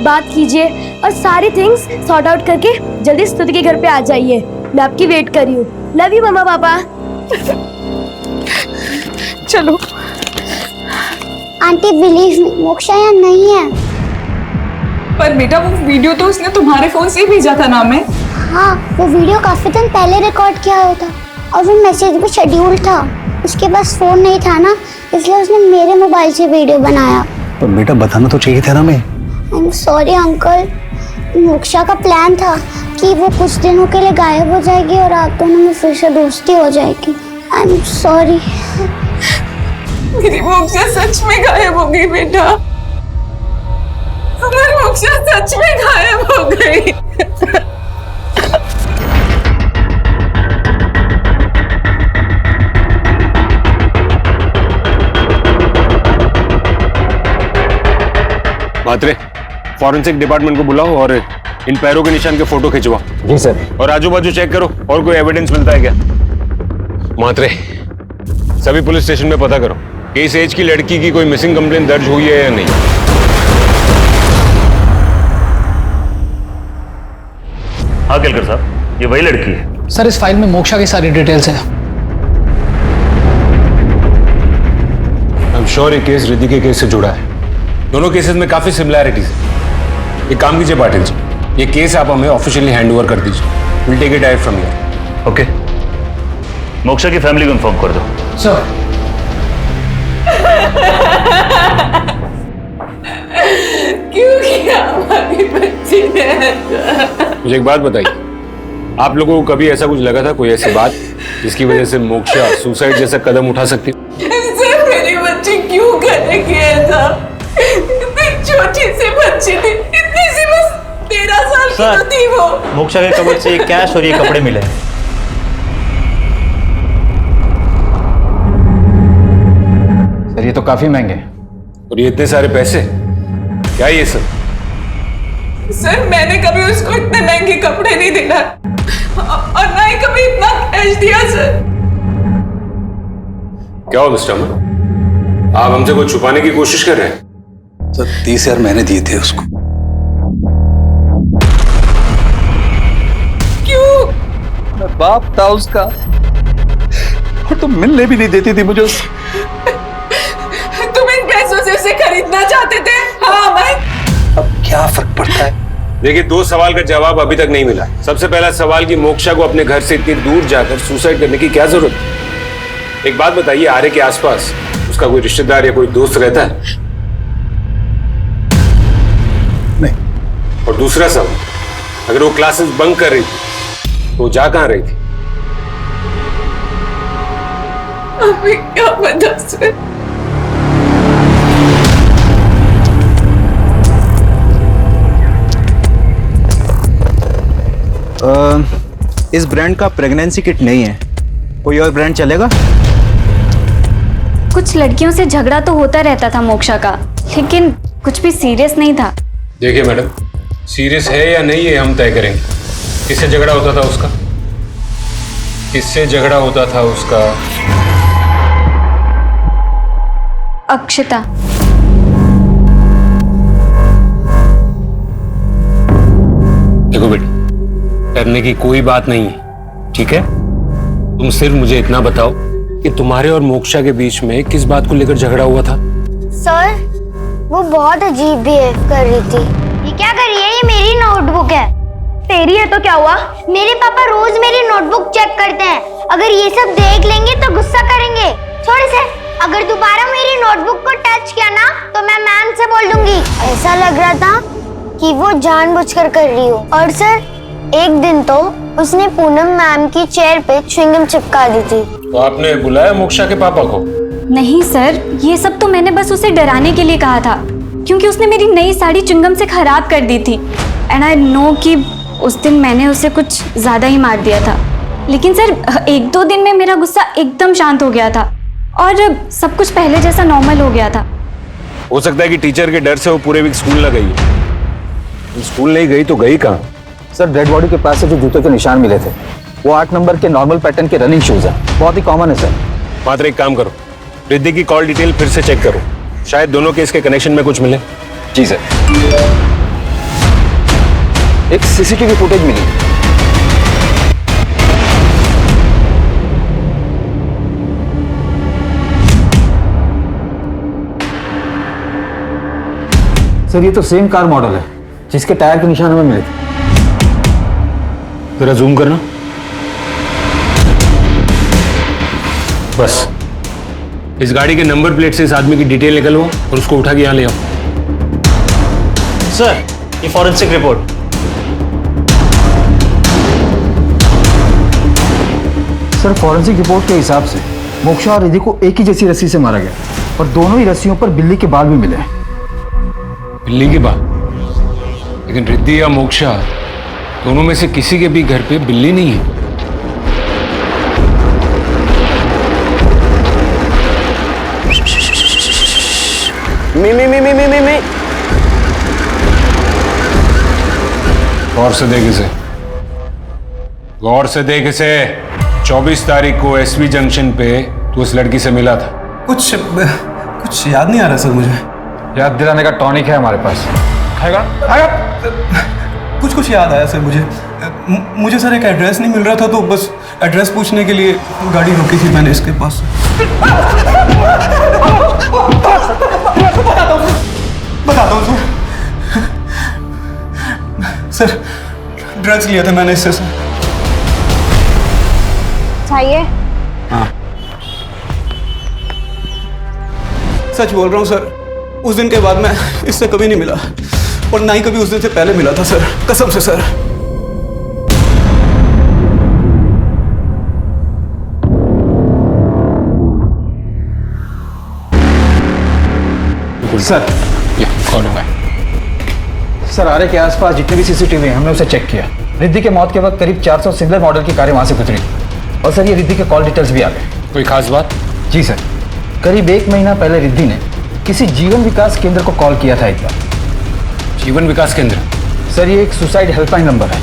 बात कीजिए और सारी थिंग्स सॉर्ट आउट करके जल्दी स्तुति के घर पे आ जाइए। मैं आपकी वेट कर रही हूँ। लव यू मम्मा पापा। चलो। आंटी बिलीव मी, मोक्षा यहाँ नहीं है। पर बेटा, वो वीडियो तो उसने तुम्हारे फोन से ही भेजा था ना हमें। हाँ, वो वीडियो काफी दिन पहले रिकॉर्ड किया हुआ था और वो मैसेज भी शेड्यूल था। उसके पास फोन नहीं था ना, इसलिए उसने मेरे मोबाइल से वीडियो बनाया। पर बेटा बताना तो चाहिए था ना। मैं I am sorry uncle. Moksha का प्लान था कि वो कुछ दिनों के लिए गायब हो जाएगी और आप दोनों में फिर से दोस्ती हो जाएगी। I am sorry. मेरी मोक्षा सच में गायब हो गई बेटा। हमारी मोक्षा सच में गायब हो गई। मात्रे, फॉरेंसिक डिपार्टमेंट को बुलाओ और इन पैरों के निशान के फोटो खिंचवाओ। जी सर। और आजू बाजू चेक करो और कोई एविडेंस मिलता है क्या। मात्रे, सभी पुलिस स्टेशन में पता करो कि इस एज की लड़की की कोई मिसिंग कंप्लेंट दर्ज हुई है या नहीं। हाँ केलकर साहब, ये वही लड़की है। सर इस फाइल में मोक्षा की सारी डिटेल्स हैं। आई एम श्योर ये केस रिद्धि के केस से जुड़ा है। दोनों केसेस में काफी सिमिलैरिटीज है। एक काम कीजिए पाटिल जी, ये केस आप हमें ऑफिशियली हैंड ओवर कर दीजिए। Will take it direct from here. Okay, Moksha की फैमिली को इन्फॉर्म कर दो। सर क्यों किया हमारी बच्ची ने ऐसा? मुझे एक बात बताइए, आप लोगों को कभी ऐसा कुछ लगा था, कोई ऐसी बात जिसकी वजह से मोक्षा सुसाइड जैसा कदम उठा सकती? सर मेरी बच्ची क्यों करेगी ऐसा? इतनी छोटी सी बच्ची थी, इतनी सी बस 13 साल की तो थी वो। मोक्षा के कबर्ड से ये कैश और ये कपड़े मिले हैं। सर ये तो काफी महंगे हैं। और ये इतने सारे पैसे क्या ये सब? सर मैंने कभी उसको इतने महंगे कपड़े नहीं दिला और ना ही कभी इतना कैश दिया सर। क्या हो मिस्टर अमन, आप हमसे कुछ छुपाने की कोशिश कर रहे हैं? सर 30,000 मैंने दिए थे उसको। क्यों? मैं बाप था उसका और तुम मिलने भी नहीं देती थी मुझे उससे। तुम इन पैसों से उसे खरीदना चाहते थे? हाँ मैं। अब क्या फर्क पड़ता है? देखिए, 2 सवाल का जवाब अभी तक नहीं मिला। सबसे पहला सवाल कि मोक्षा को अपने घर से इतनी दूर जाकर सुसाइड करने की क्या जरूरत है? एक बात बताइए, आर्य के आसपास उसका कोई रिश्तेदार या कोई दोस्त रहता है? नहीं। और दूसरा सवाल, अगर वो क्लासेस बंक कर रही थी तो जा कहां रही थी? अभी क्या पता सर। इस ब्रांड का प्रेगनेंसी किट नहीं है, कोई और ब्रांड चलेगा? कुछ लड़कियों से झगड़ा तो होता रहता था मोक्षा का, लेकिन कुछ भी सीरियस नहीं था। देखिए मैडम, सीरियस है या नहीं ये हम तय करेंगे। किससे झगड़ा होता था उसका? किससे झगड़ा होता था उसका? अक्षता। देखो बेटी, डरने की कोई बात नहीं है, ठीक है? तुम सिर्फ मुझे इतना बताओ कि तुम्हारे और मोक्षा के बीच में किस बात को लेकर झगड़ा हुआ था? सर वो बहुत अजीब बिहेव कर रही थी। ये क्या कर रही है? ये मेरी नोटबुक है। तेरी है तो क्या हुआ? मेरे पापा रोज मेरी नोटबुक चेक करते हैं। अगर ये सब देख लेंगे तो गुस्सा करेंगे। छोड़ इसे। अगर दोबारा मेरी नोटबुक को टच किया ना तो मैं मैम से बोल दूंगी। ऐसा लग रहा था कि वो जानबूझकर कर रही हो। और सर एक दिन तो उसने पूनम मैम की चेयर पे च्युइंगम चिपका दी थी। तो आपने बुलाया मोक्षा के पापा को? नहीं सर, ये सब तो मैंने बस उसे डराने के लिए कहा था, क्योंकि उसने मेरी नई साड़ी च्युइंगम से खराब कर दी थी। एंड आई नो कि उस दिन मैंने उसे कुछ ज्यादा ही मार दिया था। लेकिन सर 1-2 दिन में मेरा गुस्सा एकदम शांत हो गया था और सब कुछ पहले जैसा नॉर्मल हो गया था। हो सकता है कि टीचर के डर से वो पूरे वीक स्कूल न गई। स्कूल नहीं गई तो गई कहाँ? सर डेड बॉडी के पास से जो जूते के निशान मिले थे वो 8 नंबर के नॉर्मल पैटर्न के रनिंग शूज है, बहुत ही कॉमन है सर। मात्र एक काम करो, रिद्धि की कॉल डिटेल फिर से चेक करो, शायद दोनों केस के कनेक्शन में कुछ मिले। जी सर। एक सीसीटीवी फुटेज मिली। सर ये तो सेम कार मॉडल है जिसके टायर के निशान हमें मिले थे। जरा जूम करना। बस इस गाड़ी के नंबर प्लेट से इस आदमी की डिटेल निकलवाओ और उसको उठा के यहां ले आओ। सर ये forensic report. Sir forensic report के हिसाब से मोक्षा और रिद्धि को एक ही जैसी रस्सी से मारा गया और दोनों ही रस्सियों पर बिल्ली के बाल भी मिले हैं। बिल्ली के बाल? लेकिन रिद्धि या मोक्षा दोनों में से किसी के भी घर पे बिल्ली नहीं है। मी गौर से देख इसे, गौर से देख इसे। 24 तारीख को एसवी जंक्शन पे तू उस लड़की से मिला था। कुछ याद नहीं आ रहा सर मुझे। याद दिलाने का टॉनिक है हमारे पास, खाएगा? कुछ याद आया सर मुझे सर एक एड्रेस नहीं मिल रहा था तो बस एड्रेस पूछने के लिए गाड़ी रोकी थी मैंने इसके पास। बताता हूँ सर ड्रग्स लिया था मैंने इससे। चाहिए? हाँ सच बोल रहा हूँ सर, उस दिन के बाद मैं इससे कभी नहीं मिला और ना ही कभी उस दिन से पहले मिला था सर, कसम से सर। सर आरे के आसपास जितने भी सीसीटीवी हैं हमने उसे चेक किया। रिद्धि के मौत के वक्त करीब 400 सिंगल मॉडल की कारें वहां से गुजरी और सर ये रिद्धि के कॉल डिटेल्स भी आ गए। कोई खास बात? जी सर, करीब 1 महीना पहले रिद्धि ने किसी जीवन विकास केंद्र को कॉल किया था एक बार। जीवन विकास केंद्र? सर ये एक सुसाइड हेल्पलाइन नंबर है।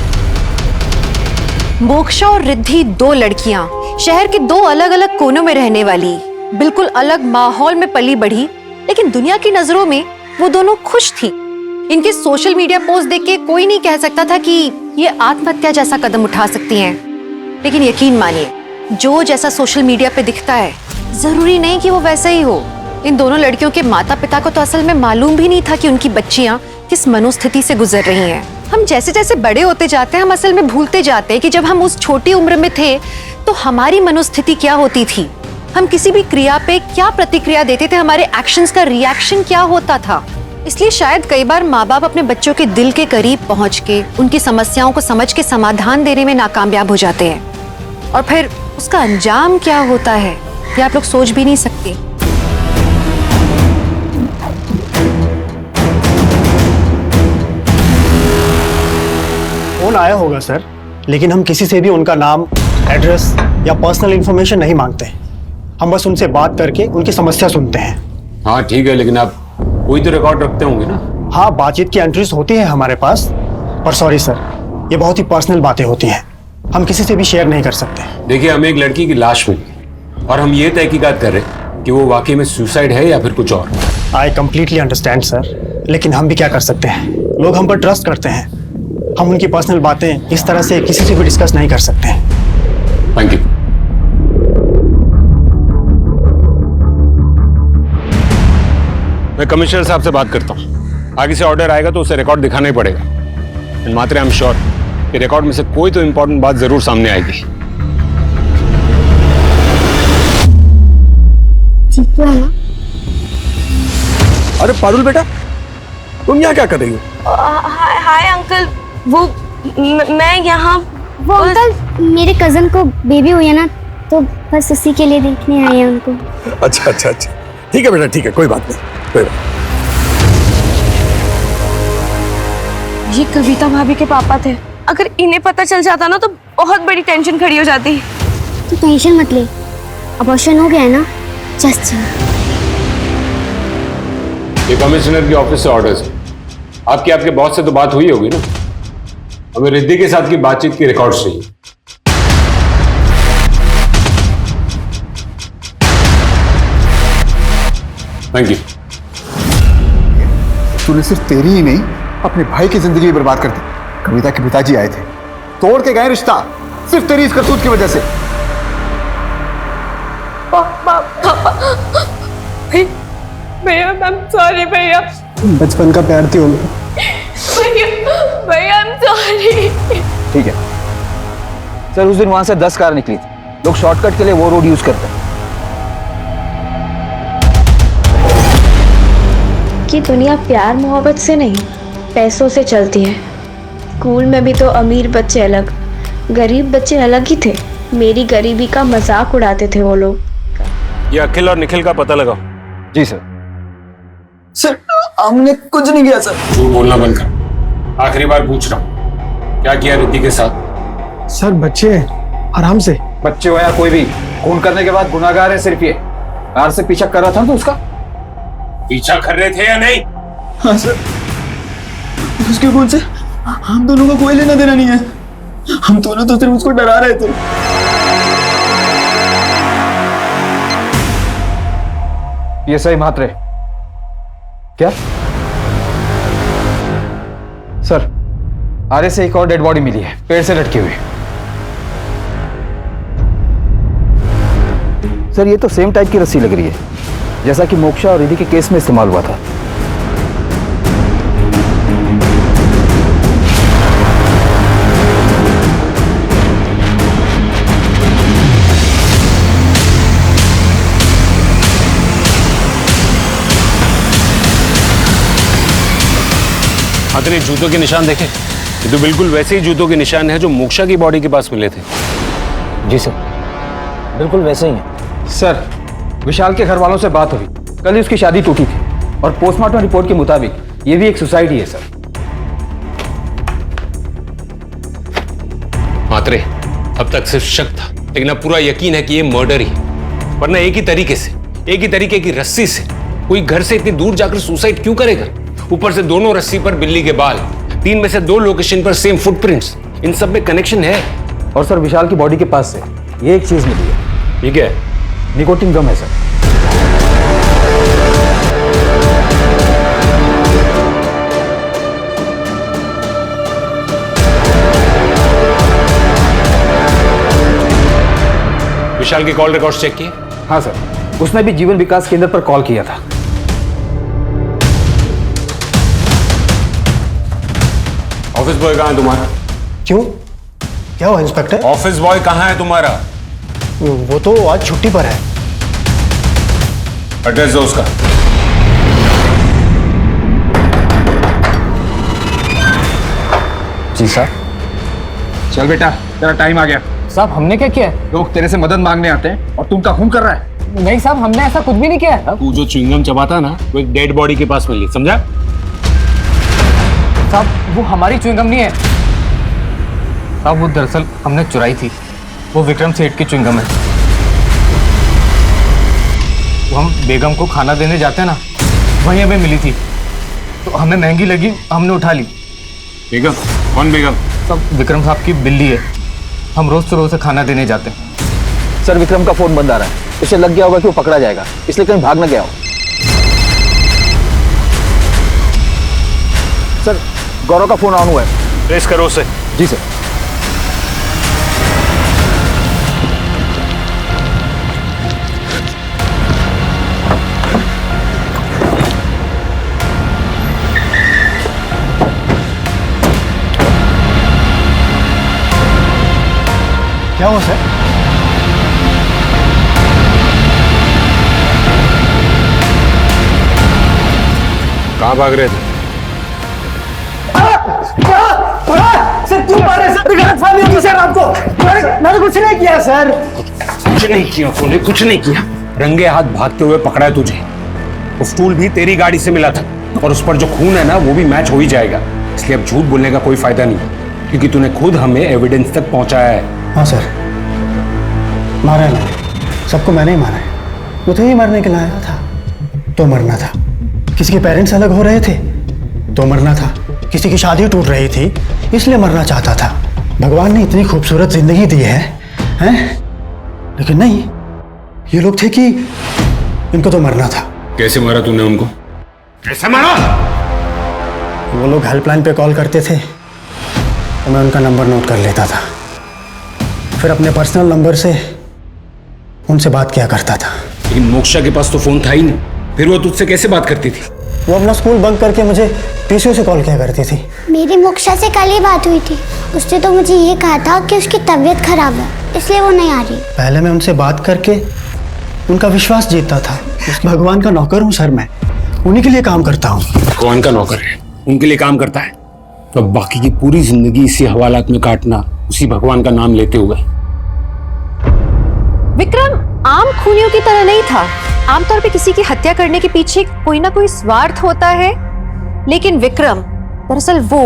मोक्षा और रिद्धि 2 लड़कियां, शहर के 2 अलग अलग कोनों में रहने वाली, बिल्कुल अलग माहौल में पली बढ़ी, लेकिन दुनिया की नजरों में वो दोनों खुश थी। इनके सोशल मीडिया पोस्ट देख के कोई नहीं कह सकता था कि ये आत्महत्या जैसा कदम उठा सकती हैं। लेकिन यकीन मानिए, जो जैसा सोशल मीडिया पे दिखता है जरूरी नहीं कि वो वैसा ही हो। इन दोनों लड़कियों के माता पिता को तो असल में मालूम भी नहीं था कि उनकी बच्चियां किस मनोस्थिति से गुजर रही हैं। हम जैसे जैसे बड़े होते जाते हैं हम असल में भूलते जाते हैं कि जब हम उस छोटी उम्र में थे तो हमारी मनोस्थिति क्या होती थी, हम किसी भी क्रिया पे क्या प्रतिक्रिया देते थे, हमारे एक्शंस का रिएक्शन क्या होता था। इसलिए शायद कई बार माँ बाप अपने बच्चों के दिल के करीब पहुंच के उनकी समस्याओं को समझ के समाधान देने में नाकामयाब हो जाते हैं और फिर उसका अंजाम क्या होता है ये आप लोग सोच भी नहीं सकते। फोन आया होगा सर, लेकिन हम किसी से भी उनका नाम, एड्रेस या पर्सनल इंफॉर्मेशन नहीं मांगते। हम बस उनसे बात करके उनकी समस्या सुनते हैं। हाँ ठीक है, लेकिन आप कोई तो रिकॉर्ड रखते होंगे ना? हाँ, बातचीत की एंट्रीज होती है हमारे पास, पर सॉरी सर, ये बहुत ही पर्सनल बातें होती हैं, हम किसी से भी शेयर नहीं कर सकते। देखिए, हमें एक लड़की की लाश मिली और हम ये तहकीकात कर रहे हैं कि वो वाकई में सुसाइड है या फिर कुछ और। आई कंप्लीटली अंडरस्टैंड सर, लेकिन हम भी क्या कर सकते हैं, लोग हम पर ट्रस्ट करते हैं। हम उनकी पर्सनल बातें इस तरह से किसी से भी डिस्कस नहीं कर सकते। Thank you. मैं कमिश्नर साहब से बात करता हूँ। आगे से ऑर्डर आएगा तो उसे रिकॉर्ड दिखाना ही पड़ेगा। मात्र आई एम श्योर कि रिकॉर्ड में से कोई तो इंपॉर्टेंट बात जरूर सामने आएगी। ठीक है ना? अरे पारुल बेटा, तुम यहाँ क्या कर रही हो? हाय अंकल, वो मैं यहाँ वो अंकल मेरे कजन को बेबी हुई है ना, तो बस उसी के लिए देखने आए हैं उनको। अच्छा अच्छा अच्छा, ठीक है बेटा, ठीक है, कोई बात नहीं, कोई बात। ये कविता भाभी के पापा थे। अगर इन्हें पता चल जाता ना तो बहुत बड़ी टेंशन खड़ी हो जाती। तू टेंशन मत ले, अबॉर्शन हो गया है ना, जस्ट ये कमिश्नर के ऑफिस से ऑर्डर्स है। आपके बॉस से तो बात हुई होगी ना? हमें रिद्धि के साथ की बातचीत की रिकॉर्ड्स चाहिए। Thank you. तूने सिर्फ तेरी ही नहीं अपने भाई की जिंदगी बर्बाद कर दी। कविता के पिताजी आए थे, तोड़ के गए रिश्ता, सिर्फ तेरी इस करतूत की वजह से। भैया आई एम सॉरी भैया। बचपन का प्यार थी उनका। भैया आई एम सॉरी। ठीक है सर, उस दिन वहां से 10 कार निकली थी। लोग शॉर्टकट के लिए वो रोड यूज करते हैं। कि दुनिया प्यार मोहब्बत से नहीं पैसों से चलती है। स्कूल में भी तो अमीर बच्चे अलग, गरीब बच्चे अलग ही थे। मेरी गरीबी का मजाक उड़ाते थे वो लोग। ये अखिल और निखिल का पता लगाओ। जी सर। सर हमने कुछ नहीं किया सर। झूठ बोलना बंद कर। आखिरी बार पूछ रहा हूँ, क्या किया रिद्धि के साथ? सर बच्चे आराम से। बच्चे हो या कोई भी, खून करने के बाद गुनाहगार है सिर्फ ये। कार से पीछा कर रहा था तो उसका पीछा कर रहे थे या नहीं? हाँ सर, उसके खून से हम दोनों को कोई लेना देना नहीं है। हम दोनों तो सिर्फ उसको डरा रहे थे। ये सही मात्रे क्या? सर आरे से एक और डेड बॉडी मिली है, पेड़ से लटकी हुई। सर ये तो सेम टाइप की रस्सी लग रही है जैसा कि मोक्षा और रिद्धि के केस में इस्तेमाल हुआ था। अपने जूतों के निशान देखे? ये तो बिल्कुल वैसे ही जूतों के निशान है जो मोक्षा की बॉडी के पास मिले थे। जी सर, बिल्कुल वैसे ही है। सर विशाल के घर वालों से बात हुई, कल ही उसकी शादी टूटी थी और पोस्टमार्टम रिपोर्ट के मुताबिक ये भी एक सुसाइड ही है सर। मात्रे, अब तक सिर्फ शक था, लेकिन अब पूरा यकीन है कि ये मर्डर ही, वरना एक ही तरीके की रस्सी से कोई घर से इतनी दूर जाकर सुसाइड क्यों करेगा? ऊपर से दोनों रस्सी पर बिल्ली के बाल, 3 में से 2 लोकेशन पर सेम फुटप्रिंट्स, इन सब में कनेक्शन है। और सर विशाल की बॉडी के पास से ये एक चीज मिली है। ठीक है, निकोटिन गम है सर। विशाल के कॉल रिकॉर्ड्स चेक किए? हाँ सर, उसने भी जीवन विकास केंद्र पर कॉल किया था। ऑफिस बॉय कहाँ है तुम्हारा? क्यों, क्या हुआ इंस्पेक्टर? ऑफिस बॉय कहाँ है तुम्हारा? वो तो आज छुट्टी पर है। एड्रेस दो उसका। जी सर। चल बेटा, तेरा टाइम आ गया। साहब हमने क्या किया? लोग तेरे से मदद मांगने आते हैं और तुम खून कर रहा है। नहीं साहब, हमने ऐसा कुछ भी नहीं किया है। तू जो च्युइंगम चबाता ना, वो एक डेड बॉडी के पास मिली, समझा? साहब वो हमारी च्युइंगम नहीं है साहब, वो दरअसल हमने चुराई थी। वो विक्रम सेठ की च्युइंगम है। वो हम बेगम को खाना देने जाते हैं ना, वहीं हमें मिली थी, तो हमें महंगी लगी, हमने उठा ली। बेगम? कौन बेगम? सब विक्रम साहब की बिल्ली है। हम रोज से खाना देने जाते हैं। सर विक्रम का फोन बंद आ रहा है, उसे लग गया होगा कि वो पकड़ा जाएगा, इसलिए कहीं भाग न गया हो। सर गौरव का फोन ऑन हुआ है। ट्रेस करो उसे। जी सर। क्या हुआ सर? कहाँ भाग रहे थे? सर क्यों मारे सर? गलतफहमी होगी सर आपको। मैंने कुछ नहीं किया सर। कुछ नहीं किया तूने, कुछ नहीं किया। रंगे हाथ भागते हुए पकड़ा है तुझे। वो स्टूल भी तेरी गाड़ी से मिला था और उस पर जो खून है ना, वो भी मैच हो ही जाएगा। इसलिए अब झूठ बोलने का कोई फायदा नहीं, क्योंकि तूने खुद हमें एविडेंस तक पहुंचाया है। हाँ सर, मारा है मैंने, सबको मैंने ही मारा है। वो तो ही मरने के लाया था तो मरना था। किसी के पेरेंट्स अलग हो रहे थे तो मरना था। किसी की शादी टूट रही थी इसलिए मरना चाहता था। भगवान ने इतनी खूबसूरत जिंदगी दी है, हैं? लेकिन नहीं, ये लोग थे कि इनको तो मरना था। कैसे मारा तूने उनको? कैसे मारा? वो लोग हेल्पलाइन पे कॉल करते थे तो मैं उनका नंबर नोट कर लेता था, फिर अपने पर्सनल नंबर से उनसे बात किया करता था। लेकिन मोक्षा के पास तो फोन था ही नहीं, फिर वो तुझसे कैसे बात करती थी? वो अपना स्कूल बंक करके मुझे पीसीओ से कॉल किया करती थी। मेरी मोक्षा से कल ही बात हुई थी, उसने तो मुझे ये कहा था कि उसकी तबीयत खराब है इसलिए वो नहीं आ रही। पहले मैं उनसे बात करके उनका विश्वास जीतता था। भगवान का नौकर हूँ सर, मैं उन्हीं के लिए काम करता हूँ। भगवान का नौकर है, उनके लिए काम करता है, तो बाकी की पूरी जिंदगी इसी हवालात में काटना, उसी भगवान का नाम लेते हुए। विक्रम आम खूनियों की तरह नहीं था। आमतौर पे किसी की हत्या करने के पीछे कोई ना कोई स्वार्थ होता है, लेकिन विक्रम दरअसल वो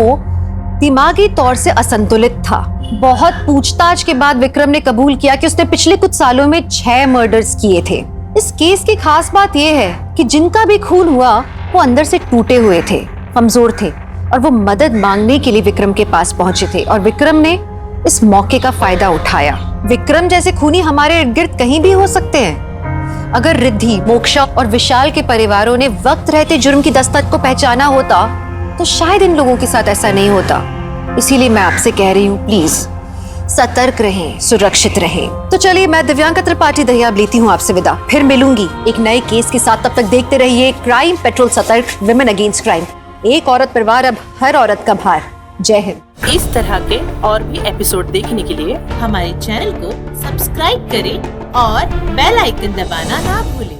दिमागी तौर से असंतुलित था। बहुत पूछताछ के बाद विक्रम ने कबूल किया कि उसने पिछले कुछ सालों में 6 मर्डर्स किए थे। इस केस की खास बात यह है कि जिनका भी खून हुआ वो अंदर से टूटे हुए थे, कमजोर थे, और वो मदद मांगने के लिए विक्रम के पास पहुंचे थे और विक्रम ने इस मौके का फायदा उठाया। विक्रम जैसे खूनी हमारे इर्द गिर्द कहीं भी हो सकते हैं। अगर रिद्धि, मोक्षा और विशाल के परिवारों ने वक्त रहते जुर्म की दस्तक को पहचाना होता तो शायद इन लोगों के साथ ऐसा नहीं होता। इसीलिए मैं आपसे कह रही हूँ, प्लीज सतर्क रहें, सुरक्षित रहें। तो चलिए, मैं दिव्यांका त्रिपाठी दहियाब लेती हूँ आपसे विदा। फिर मिलूंगी एक नए केस के साथ। तब तक देखते रहिए क्राइम पेट्रोल, सतर्क, विमेन अगेंस्ट क्राइम। एक औरत परिवार, अब हर औरत का भार। जय हिंद। इस तरह के और भी एपिसोड देखने के लिए हमारे चैनल को सब्सक्राइब करें और बेल आइकन दबाना ना भूलें।